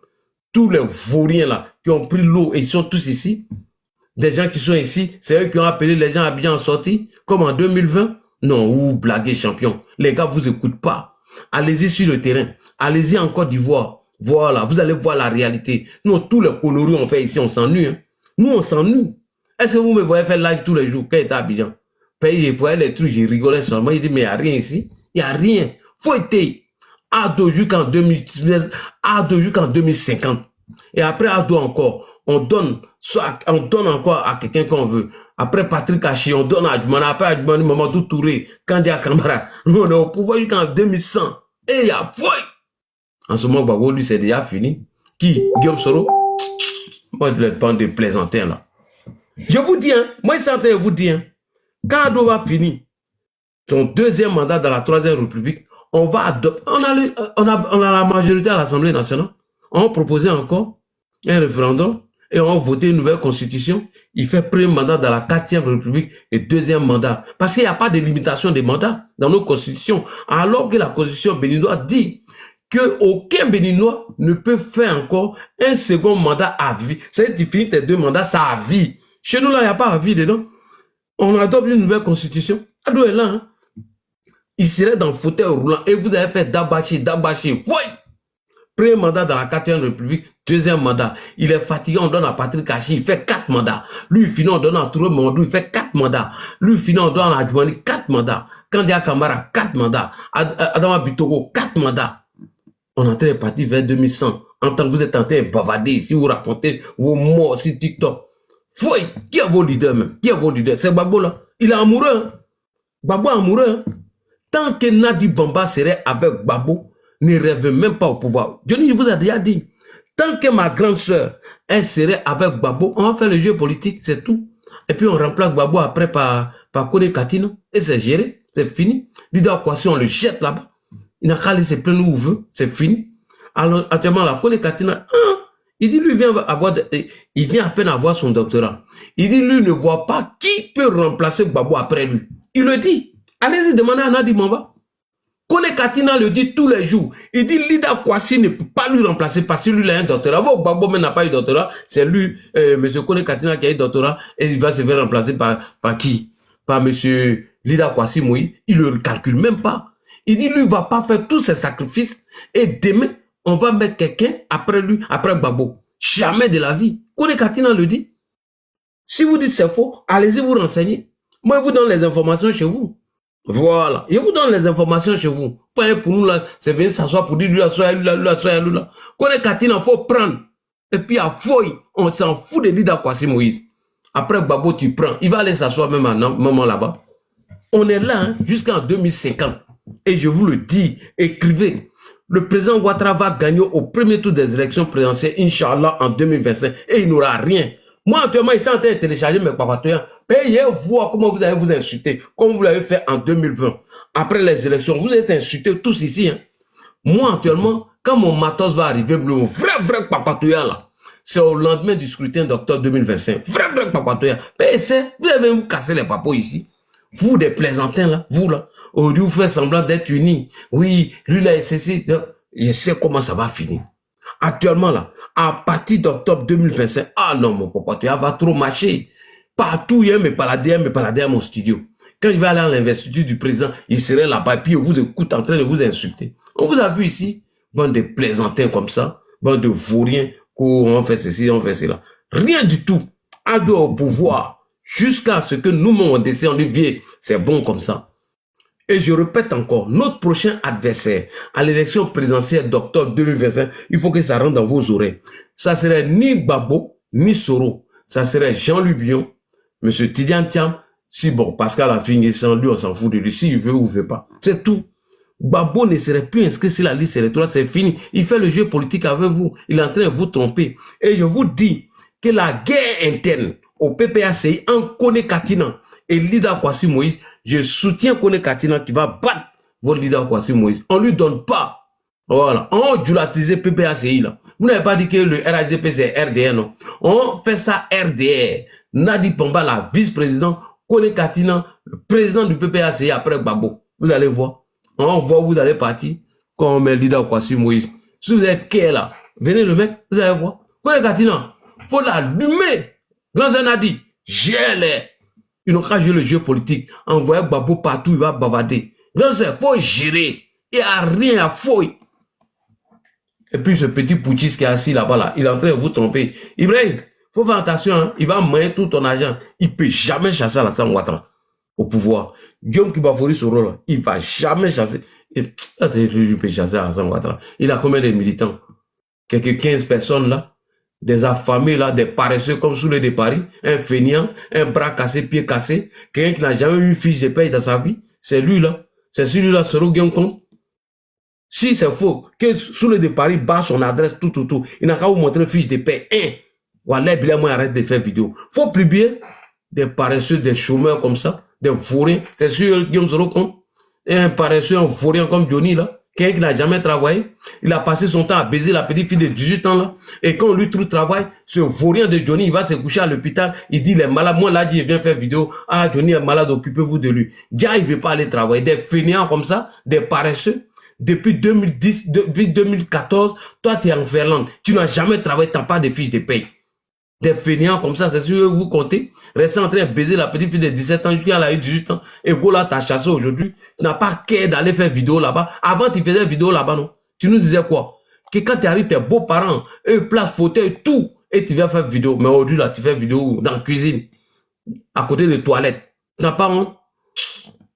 Tous les vauriens là, qui ont pris l'eau et ils sont tous ici. Des gens qui sont ici, c'est eux qui ont appelé les gens à bien en sortie, comme en 2020. Non, vous blaguez champion. Les gars vous écoutent pas. Allez-y sur le terrain. Allez-y en Côte d'Ivoire. Voilà, vous allez voir la réalité. Nous, tous les conneries on fait ici, on s'ennuie. Hein. Nous, on s'ennuie. Est-ce que vous me voyez faire live tous les jours quand il était à Abidjan? Je voyais les trucs, je rigolais seulement. Il dit, mais il n'y a rien ici. Il n'y a rien. Faut être Ado jusqu'en 2050. Et après Ado encore, on donne encore à quelqu'un qu'on veut. Après Patrick Hachi, on donne à Adjumana. Après Adjumana, Mamadou Touré, Kandia Kamara. Nous, on est au pouvoir jusqu'en 2100. Et il y a foi. En ce moment, Gbagbo, lui, c'est déjà fini. Qui? Guillaume Soro? Moi, je ne vais pas de plaisanter là. Je vous dis, hein, moi, je suis en train de vous dire, hein, quand Ado va finir son 2e mandat dans la 3e République, on va adopter, on a la majorité à l'Assemblée nationale, on proposait encore un référendum et on votait une nouvelle constitution. Il fait premier mandat dans la 4e République et 2e mandat. Parce qu'il n'y a pas de limitation des mandats dans nos constitutions. Alors que la constitution béninoise dit qu'aucun Béninois ne peut faire encore un second mandat à vie. C'est-à-dire que tu finis tes 2 mandats, ça à vie. Chez nous, là, il n'y a pas à vie dedans. On adopte une nouvelle constitution. Ado est là, hein. Il serait dans le fauteuil roulant et vous avez fait Dabachi. Oui! Premier mandat dans la 4e République, 2e mandat. Il est fatigué, on donne à Patrick Kachi, il fait 4 mandats. Lui, il finit, on donne à Touré Mondou, il fait 4 mandats. Lui, il finit, on donne à Adjouani, 4 mandats. Kandia Kamara, 4 mandats. Adama Bitogo, 4 mandats. On est en train de partir vers 2100. En tant que vous êtes en train de bavarder ici, vous racontez vos morts sur TikTok. Fouille, qui est vos leaders même? Qui est vos leaders? C'est Gbagbo là. Il est amoureux. Hein? Gbagbo est amoureux. Hein? Tant que Nadi Bamba serait avec Gbagbo, ne rêve même pas au pouvoir. Johnny vous a déjà dit, tant que ma grande sœur, elle serait avec Gbagbo, on va faire le jeu politique, c'est tout. Et puis on remplace Gbagbo après par Kone Katina, et c'est géré, c'est fini. Leader Kwasi, on le jette là-bas. Il n'a qu'à laisser plein où il veut, c'est fini. Alors actuellement, la Kone Katina, il dit lui il vient à peine avoir son doctorat. Il dit lui ne voit pas qui peut remplacer Gbagbo après lui. Il le dit. Allez-y demander à Nadi Bamba. Kone Katina le dit tous les jours. Il dit Lida Kwasi ne peut pas lui remplacer parce que lui il a un doctorat. Bon, Gbagbo n'a pas eu de doctorat. C'est lui, monsieur Kone Katina qui a eu doctorat et il va se faire remplacer par qui? Par monsieur Lida Kwasi Moïse. Il ne le calcule même pas. Il dit lui il va pas faire tous ces sacrifices et demain on va mettre quelqu'un après lui, après Gbagbo. Jamais de la vie. Kone Katina le dit. Si vous dites c'est faux, allez-y vous renseigner. Moi je vous donne les informations chez vous. Voilà. Je vous donne les informations chez vous. Pas pour nous là, c'est venir s'asseoir pour dire lui là, soit lui là, lui là, soit lui là. Kone Katina, faut prendre. Et puis à fouille, on s'en fout de Lida Kwasi Moïse. Après Gbagbo, tu prends. Il va aller s'asseoir même à un moment là-bas. On est là hein, jusqu'en 2050. Et je vous le dis, écrivez. Le président Ouattara va gagner au premier tour des élections présidentielles, Inch'Allah, en 2025. Et il n'aura rien. Moi, actuellement, ici, en train de télécharger mes papatoyens. Payez voir comment vous allez vous insulter, comme vous l'avez fait en 2020. Après les élections, vous êtes insultés tous ici. Hein. Moi, actuellement, quand mon matos va arriver, le vrai papatoya là, c'est au lendemain du scrutin d'octobre 2025. Vrai papatoya. Vous allez vous casser les papos ici. Vous, des plaisantins là, vous là. Au lieu de vous faire semblant d'être unis. Oui, lui là, c'est je sais comment ça va finir. Actuellement là, à partir d'octobre 2025, ah non, mon papatoya va trop marcher. Partout, il y a mes paladins à mon studio. Quand je vais aller à l'investiture du président, il serait là-bas, puis il vous écoute en train de vous insulter. On vous a vu ici, bande de plaisantins comme ça, bande de vauriens, on fait ceci, on fait cela. Rien du tout. Ado au pouvoir, jusqu'à ce que nous-mêmes on décide, on dit, viens, c'est bon comme ça. Et je répète encore, notre prochain adversaire à l'élection présidentielle d'octobre 2025, il faut que ça rentre dans vos oreilles. Ça serait ni Gbagbo, ni Soro. Ça serait Jean-Luc Bion, monsieur Tidiane Thiam, si bon, Pascal a fini sans lui, on s'en fout de lui, s'il veut ou veut pas. C'est tout. Gbagbo ne serait plus inscrit sur la liste électorale, c'est fini. Il fait le jeu politique avec vous. Il est en train de vous tromper. Et je vous dis que la guerre interne au PPACI en Kone Katina et Lida Kwasi Moïse, je soutiens Kone Katina qui va battre votre Lida Kwasi Moïse. On lui donne pas. Voilà. On djulatisé PPACI là. Vous n'avez pas dit que le RADP c'est RDR, non. On fait ça RDR. Nadi Bamba, la vice-président, Kone Katina, le président du PPACI après Gbagbo. Vous allez voir. On voit, vous allez partir quand on met Lida Kwasi Moïse. Si vous êtes qui là, venez le mettre, vous allez voir. Kone Katina, faut l'allumer. Grand Nadi, gère-les. Ils n'ont qu'à jouer le jeu politique. Envoyer Gbagbo partout, il va bavarder. Grand Zé, faut gérer. Il n'y a rien à fouiller. Et puis ce petit poutiste qui est assis là-bas, là, il est en train de vous tromper. Ibrahim, faut faire attention, hein. Il va manger tout ton argent. Il ne peut jamais chasser Alassane Ouattara au pouvoir. Guillaume Kibafori Soro, là, il ne va jamais chasser. Il peut chasser Alassane Ouattara. Il a combien de militants? Quelques 15 personnes là. Des affamés là, des paresseux comme Soulé de Paris, un feignant, un bras cassé, pied cassé, quelqu'un qui n'a jamais eu une fiche de paye dans sa vie, c'est lui là. C'est celui-là, Soro Guillaume. Si c'est faux, que Soulé de Paris bat son adresse, tout. Il n'a qu'à vous montrer fiche de paie. Wallah, bien moi, arrête de faire vidéo. Faut publier des paresseux, des chômeurs comme ça, des fourrés. C'est sûr, Guillaume Soro compte. Et un paresseux, un vaurien comme Johnny, là, quelqu'un qui n'a jamais travaillé, il a passé son temps à baiser la petite fille de 18 ans, là, et quand on lui trouve travail, ce vaurien de Johnny, il va se coucher à l'hôpital, il dit, il est malade, moi, là, il vient faire vidéo, ah, Johnny est malade, occupez-vous de lui. Dia, il veut pas aller travailler, des fainéants comme ça, des paresseux, depuis 2010, depuis 2014, toi, tu es en Finlande, tu n'as jamais travaillé, tu n'as pas de fiche de paye. Des fainéants comme ça, c'est sûr que vous comptez. Restez en train de baiser la petite fille de 17 ans, qui a eu 18 ans, et go là, t'as chassé aujourd'hui. Tu n'as pas qu'à d'aller faire vidéo là-bas. Avant, tu faisais vidéo là-bas, non? Tu nous disais quoi? Que quand tu arrives, tes beaux-parents, eux, place, fauteuil, tout, et tu viens faire vidéo. Mais aujourd'hui, là, tu fais vidéo dans la cuisine, à côté des toilettes. Tu n'as pas honte?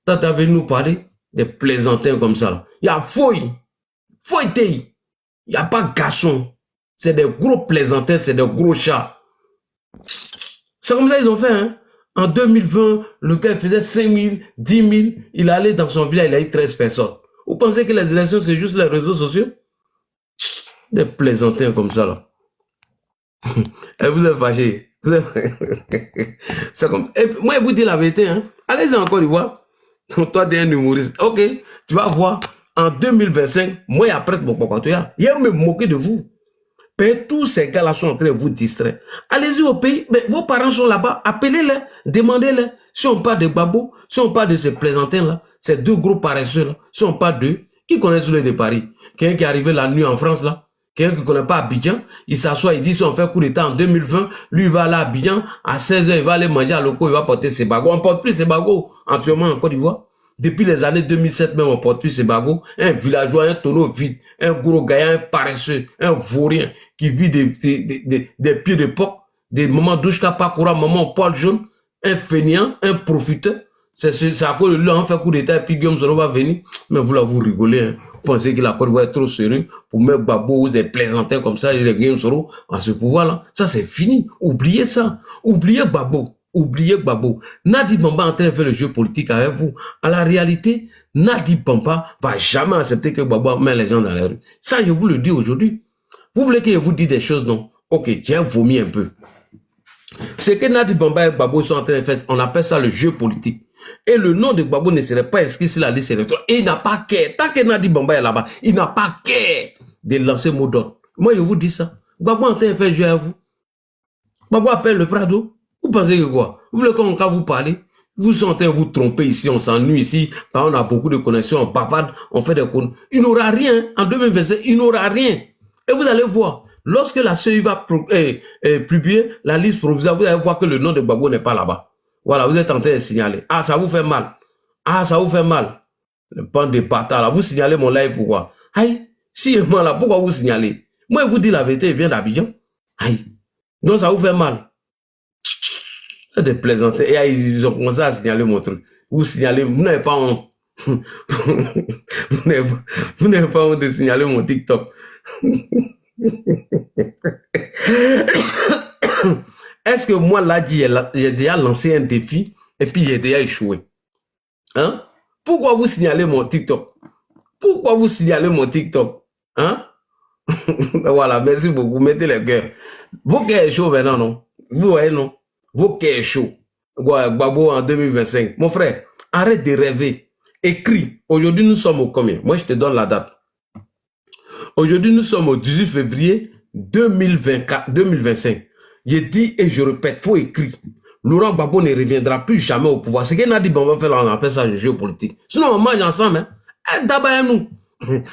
Toi, t'as venu nous parler des plaisantins comme ça, là. Il y a fouille. Fouille, il n'y a pas garçon. C'est des gros plaisantins, c'est des gros chats. C'est comme ça qu'ils ont fait, hein. En 2020, le gars il faisait 5 000, 10 000, il allait dans son village, il a eu 13 personnes. Vous pensez que les élections, c'est juste les réseaux sociaux? Des plaisantins comme ça, là. Et vous êtes fâchés. C'est comme... Et moi, je vous dis la vérité, hein. Allez-y en Côte d'Ivoire. Toi, tu es un humoriste. Ok, tu vas voir, en 2025, moi, après mon papa, il va me moquer de vous. Mais tous ces gars-là sont en train de vous distraire. Allez-y au pays, mais vos parents sont là-bas, appelez-les, demandez-les. Si on parle de Babo, si on parle de ces plaisantins-là, ces deux gros paresseux-là, si on parle d'eux, qui connaissent le de Paris? Quelqu'un qui est arrivé la nuit en France, là, quelqu'un qui ne connaît pas Abidjan, il s'assoit, il dit si on fait coup d'état en 2020, lui il va aller à Abidjan, à 16h, il va aller manger à Loco, il va porter ses bagots. On ne porte plus ses bagots en ce moment en Côte d'Ivoire. Depuis les années 2007 même, on porte plus ces bagots. Un villageois, un tonneau vide, un gros gars, un paresseux, un vaurien qui vit des pieds de porc, des mamans Douchka Pakura, maman Paul jaune, un fainéant, un profiteur. C'est à cause de lui, on fait coup d'état et puis Guillaume Soro va venir. Mais vous là, vous rigolez, hein. Vous pensez que la Côte d'Ivoire est trop sérieux pour mettre Babo ou des plaisantins comme ça et les Guillaume Soro à ce pouvoir-là. Ça, c'est fini. Oubliez ça. Oubliez Babo. Oubliez Babo. Nadi Bamba est en train de faire le jeu politique avec vous. À la réalité, Nadi Bamba va jamais accepter que Babo mette les gens dans la rue. Ça, je vous le dis aujourd'hui. Vous voulez que je vous dise des choses, non? Ok, j'ai vomi un peu. C'est que Nadi Bamba et Babo sont en train de faire, on appelle ça le jeu politique. Et le nom de Babo ne serait pas inscrit sur la liste électorale. Et il n'a pas qu'à, tant que Nadi Bamba est là-bas, il n'a pas qu'à de lancer mot d'ordre. Moi, je vous dis ça. Babo est en train de faire jouer à vous. Babo appelle le Prado. Vous pensez que quoi? Vous voulez qu'on vous parler? Vous êtes en train de vous tromper ici, on s'ennuie ici, on a beaucoup de connexions, on bavarde, on fait des connexions. Il n'aura rien, en 2025, il n'aura rien. Et vous allez voir, lorsque la CEI va publier la liste provisoire, vous allez voir que le nom de Babo n'est pas là-bas. Voilà, vous êtes en train de signaler. Ah, ça vous fait mal. Ah, ça vous fait mal. Le bande de bâtards là, vous signalez mon live pourquoi? Aïe, si il est mal là, pourquoi vous signalez? Moi, je vous dis la vérité, il vient d'Abidjan. Aïe, donc ça vous fait mal. C'est des plaisantins. Et ils ont commencé à signaler mon truc. Vous signalez, vous n'avez pas honte. Vous n'avez pas honte de signaler mon TikTok. Est-ce que moi, là, j'ai déjà lancé un défi et puis j'ai déjà échoué? Hein? Pourquoi vous signalez mon TikTok? Pourquoi vous signalez mon TikTok? Hein? Voilà, merci beaucoup. Mettez les cœurs. Vos cœurs est chaud maintenant, non? Vous voyez, non? Vos cœurs est chaud. Babo en 2025. Mon frère, arrête de rêver. Écris. Aujourd'hui, nous sommes au combien? Moi, je te donne la date. Aujourd'hui, nous sommes au 18 février 2025. Je dis et je répète, faut écrire. Laurent Gbagbo ne reviendra plus jamais au pouvoir. Ce que Nadi Bamba fait là, on appelle ça le jeu politique. Sinon, on mange ensemble. Elle d'abord nous.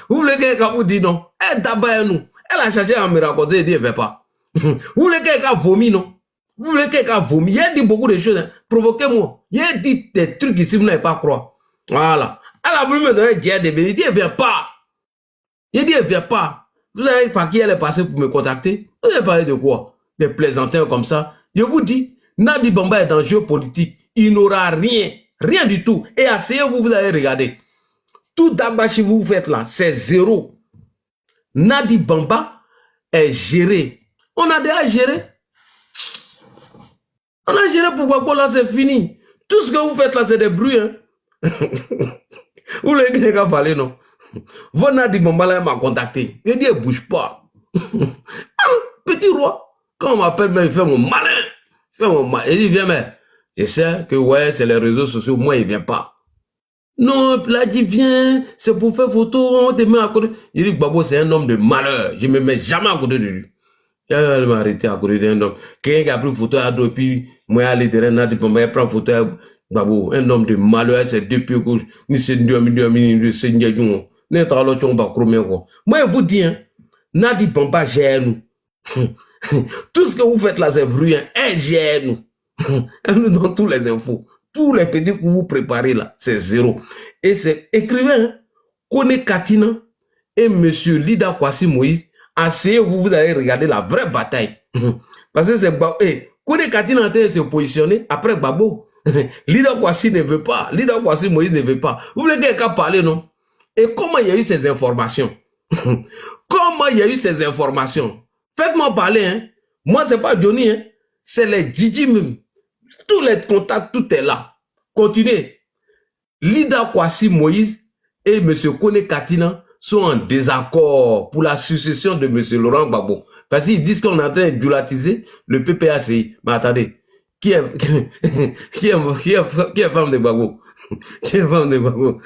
Vous voulez qu'elle vous dise non? Elle d'abord nous. Elle a cherché à me raconter et dit, elle ne veut pas. Vous voulez qu'elle vomit, non? Vous voulez quelqu'un vomit? Il a dit beaucoup de choses. Hein. Provoquez-moi. Il a dit des trucs ici, vous n'allez pas croire. Voilà. Elle a voulu me donner Dia de Béni. Il dit, elle ne vient pas. Il dit, elle ne vient pas. Vous savez par qui elle est passée pour me contacter? Vous avez parlé de quoi? Des plaisantins comme ça. Je vous dis, Nadi Bamba est dans le jeu politique. Il n'aura rien. Rien du tout. Et asseyez-vous, vous allez regarder. Tout d'Abachi vous faites là, c'est zéro. Nadi Bamba est géré. On a déjà géré. On a géré pour Gbagbo là, c'est fini. Tout ce que vous faites là, c'est des bruits. Hein? Vous voulez que les gars parlent, non? Vous Nadi Bamba là, m'a contacté. Il dit, bouge pas. Petit roi. Quand on m'appelle, il fait mon malin. Il dit, viens, mais je sais que ouais, c'est les réseaux sociaux. Moi, il vient pas. Non, puis là, dit, viens, c'est pour faire photo, on te met à côté. Il dit, Gbagbo, c'est un homme de malheur. Je me mets jamais à côté de lui. Il m'a arrêté à côté d'un homme. Quelqu'un qui a pris photo à dos, puis moi, à l'intérieur, Nadi Bamba, il prend photo à Gbagbo. Un homme de malheur, c'est deux pieds gauche. Ni c'est deux, c'est Ndiadjon. N'est pas l'autre, on va cromer, quoi. Moi, je vous dis, hein, Nadi Bamba gère nous. Tout ce que vous faites là, c'est bruyant. Elle gère nous. Elle nous donne toutes les infos. Tous les petits que vous préparez là, c'est zéro. Et c'est écrivain, hein, Kone Katina et monsieur Lida Kwasi Moïse. Asseyez-vous, vous allez regarder la vraie bataille. Parce que c'est Gbagbo. Kone Katina est en train de se positionner après Gbagbo. Lida Kwasi ne veut pas. Lida Kwasi Moïse ne veut pas. Vous voulez quelqu'un parler, non? Et comment il y a eu ces informations? Comment il y a eu ces informations? Faites-moi parler, hein. Moi, c'est pas Johnny, hein. C'est les Djidji même. Tous les contacts, tout est là. Continuez. Lida Kwasi Moïse et M. Kone Katina sont en désaccord pour la succession de M. Laurent Gbagbo. Parce qu'ils disent qu'on est en train de dulatiser le PPACI. Mais attendez, qui est femme de Gbagbo? Qui est femme de Gbagbo?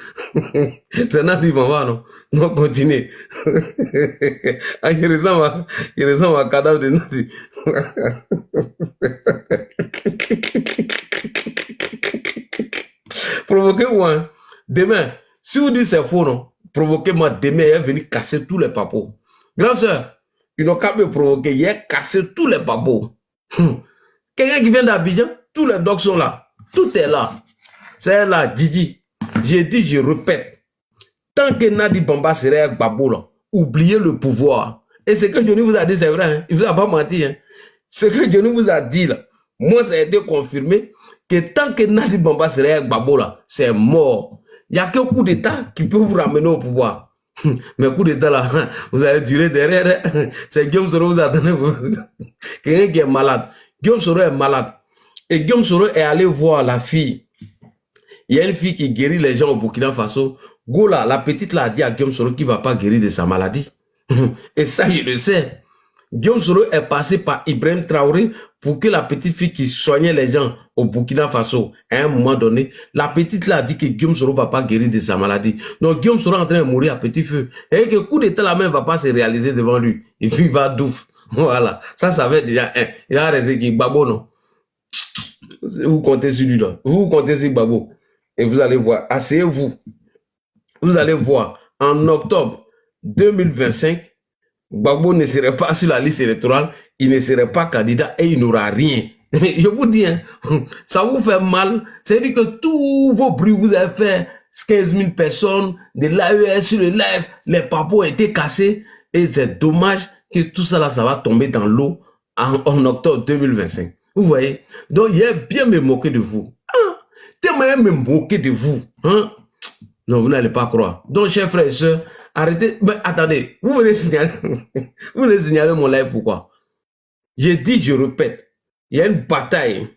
C'est Nadi Bamba, non? Non, continuez. Il ressemble à un cadavre de Nadi. Provoquez-moi. Hein. Demain, si vous dites c'est faux, non, provoquez-moi demain, il est venu casser tous les papos. Grand soeur, ils n'ont qu'à me provoquer, il est cassé tous les papos. Quelqu'un qui vient d'Abidjan, tous les docs sont là. Tout est là. C'est là, Djidji. J'ai dit, je répète. Tant que Nadi Bamba serait avec Gbagbo, là, oubliez le pouvoir. Et ce que Johnny vous a dit, c'est vrai. Hein? Il ne vous a pas menti. Hein? Ce que Johnny vous a dit, là, moi, ça a été confirmé que tant que Nadi Bamba serait avec Gbagbo, là, c'est mort. Il n'y a qu'un coup d'État qui peut vous ramener au pouvoir. Mais coup d'État, là, vous allez durer derrière. C'est Guillaume Soro, vous attendez. Quelqu'un qui est malade. Guillaume Soro est malade. Et Guillaume Soro est allé voir la fille. Il y a une fille qui guérit les gens au Burkina Faso. Gola, la petite là, a dit à Guillaume Soro qu'il ne va pas guérir de sa maladie. Et ça, il le sait. Guillaume Soro est passé par Ibrahim Traoré pour que la petite fille qui soignait les gens au Burkina Faso, à un moment donné, la petite là a dit que Guillaume Soro ne va pas guérir de sa maladie. Donc Guillaume Soro est en train de mourir à petit feu. Et que le coup d'état là même ne va pas se réaliser devant lui. Et puis il va douf. Voilà. Ça va être déjà un. Il y a des équipes. Gbagbo, non. Vous comptez sur lui là. Vous comptez sur Gbagbo. Et vous allez voir. Asseyez-vous. Vous allez voir. En octobre 2025, Gbagbo ne serait pas sur la liste électorale, il ne serait pas candidat et il n'aura rien. Je vous dis, hein, ça vous fait mal. C'est-à-dire que tous vos bruits, vous avez fait 15 000 personnes, de l'AES sur le live, les papos ont été cassés et c'est dommage que tout ça là, ça va tomber dans l'eau en octobre 2025. Vous voyez? Donc, il a bien me moquer de vous. Ah, tellement me moquer de vous. Hein? Non, vous n'allez pas croire. Donc, chers frères et sœurs, arrêtez. Mais attendez, vous venez signaler, vous venez signaler mon live, pourquoi? J'ai dit, je répète, il y a une bataille.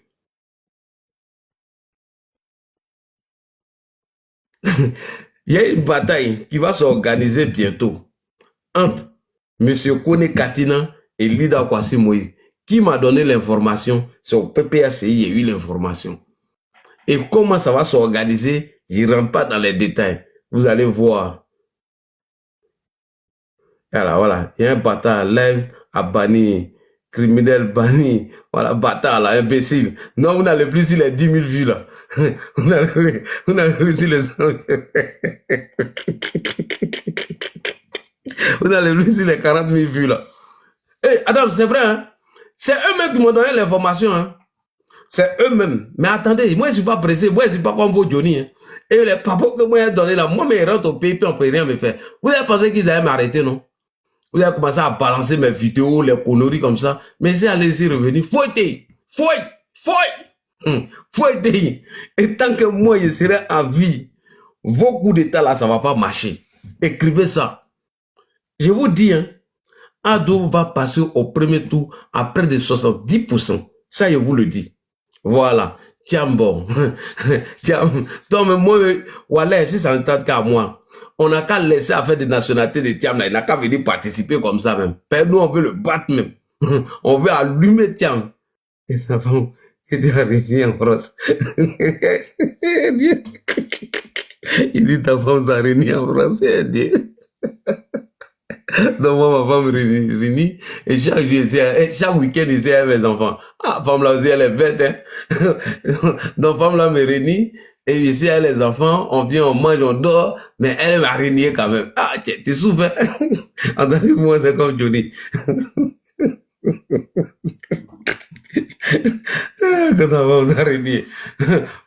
Il y a une bataille qui va s'organiser bientôt entre M. Kone Katina et Lida Kwasi Moïse. Qui m'a donné l'information? C'est au PPACI, il y a eu l'information. Et comment ça va s'organiser? Je ne rentre pas dans les détails. Vous allez voir. Voilà. Il y a un bâtard live à banni. Criminel banni. Voilà, bâtard là, imbécile. Non, vous n'allez plus sur les 10 000 vues là. Vous n'allez plus sur les 100 Vous n'allez plus sur les 40 000 vues là. Hey, Adam, c'est vrai, hein? C'est eux-mêmes qui m'ont donné l'information, hein? C'est eux-mêmes. Mais attendez, moi je ne suis pas pressé. Moi je ne suis pas comme vos Johnny, hein? Et les papos que moi j'ai donné là, moi je rentre au pays puis on ne peut rien me faire. Vous avez pensé qu'ils allaient m'arrêter, non? Vous avez commencé à balancer mes vidéos, les conneries comme ça. Mais c'est allé ici revenir. Fouettez! Fouettez! Et tant que moi je serai en vie, vos coups d'état là, ça ne va pas marcher. Écrivez ça. Je vous dis, hein, Ado va passer au premier tour à près de 70%. Ça, je vous le dis. Voilà. Tiens, bon. Tiens, donc, moi, voilà, si ça ne tente qu'à moi, on n'a qu'à laisser à faire des nationalités de Tiam, là. Il n'a qu'à venir participer comme ça même. Nous, on veut le battre même. On veut allumer Tiam. Et ça va, c'est déjà régi en France. Il dit ta femme s'est réunie en français, elle dit. Donc moi, ma femme réunie, et chaque jour, chaque week-end, ici, avec mes enfants. Ah, femme là aussi, elle est bête, hein. Donc femme là me réunit, et je suis avec les enfants, on vient, on mange, on dort, mais elle m'a régné quand même. Ah, tu souffres, hein. Entendez-moi, c'est comme Johnny. Quand ta femme t'a régné.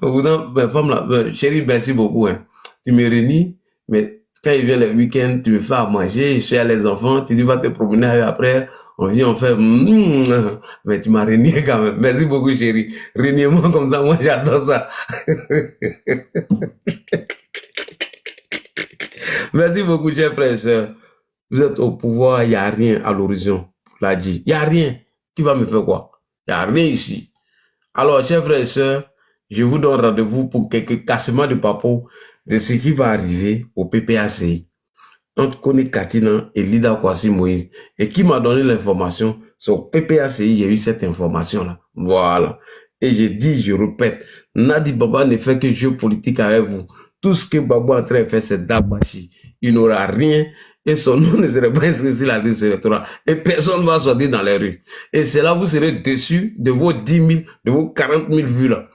Au bout d'un, ma femme là, chérie, merci beaucoup, hein. Tu me réunis, mais quand il vient le week-end, tu me fais à manger, je suis avec les enfants, tu dis va te promener après, on vient, on fait, mais tu m'as régné quand même. Merci beaucoup, chérie. Régnez-moi comme ça, moi j'adore ça. Merci beaucoup, chers frères et sœurs. Vous êtes au pouvoir, il n'y a rien à l'horizon, l'a dit. Il n'y a rien. Qui va me faire quoi? Il n'y a rien ici. Alors, chers frères et sœurs, je vous donne rendez-vous pour quelques cassements de papeaux de ce qui va arriver au PPACI entre Kone Katina et Lida Kwasi Moïse. Et qui m'a donné l'information sur PPACI, il y a eu cette information-là. Voilà. Et je dis, je répète, Nadi Baba ne fait que jeu politique avec vous. Tout ce que Baba est en train de faire, c'est Dabashi. Il n'aura rien et son nom ne serait pas inscrit sur la liste électorale. Et personne ne va sortir dans les rues. Et c'est là où vous serez déçus de vos 10 000, de vos 40 000 vues là.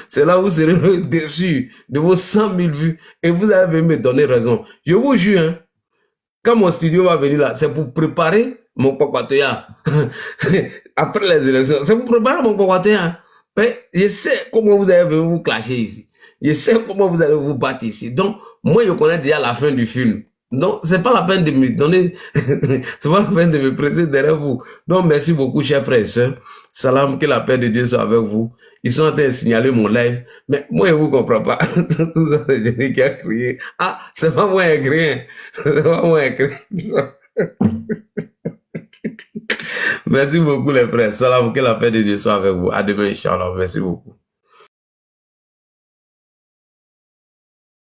C'est là où vous serez déçus de vos 100 000 vues. Et vous avez me donné raison. Je vous jure, hein, quand mon studio va venir là, c'est pour préparer mon Kwakwatoya. Après les élections, c'est pour préparer mon Kwakwatoya. Je sais comment vous allez vous clasher ici. Je sais comment vous allez vous battre ici. Donc, moi, je connais déjà la fin du film. Donc, c'est pas la peine de me donner, c'est pas la peine de me presser derrière vous. Donc, merci beaucoup, chers frères et sœurs. Salam, que la paix de Dieu soit avec vous. Ils sont en train de signaler mon live, mais moi, je vous comprends pas. Tout ça, c'est Jenny qui a crié. Ah, c'est pas moi qui ai crié. C'est pas moi qui ai crié. Merci beaucoup, les frères. Salam, que la paix de Dieu soit avec vous. À demain, Inch'Allah. Merci beaucoup.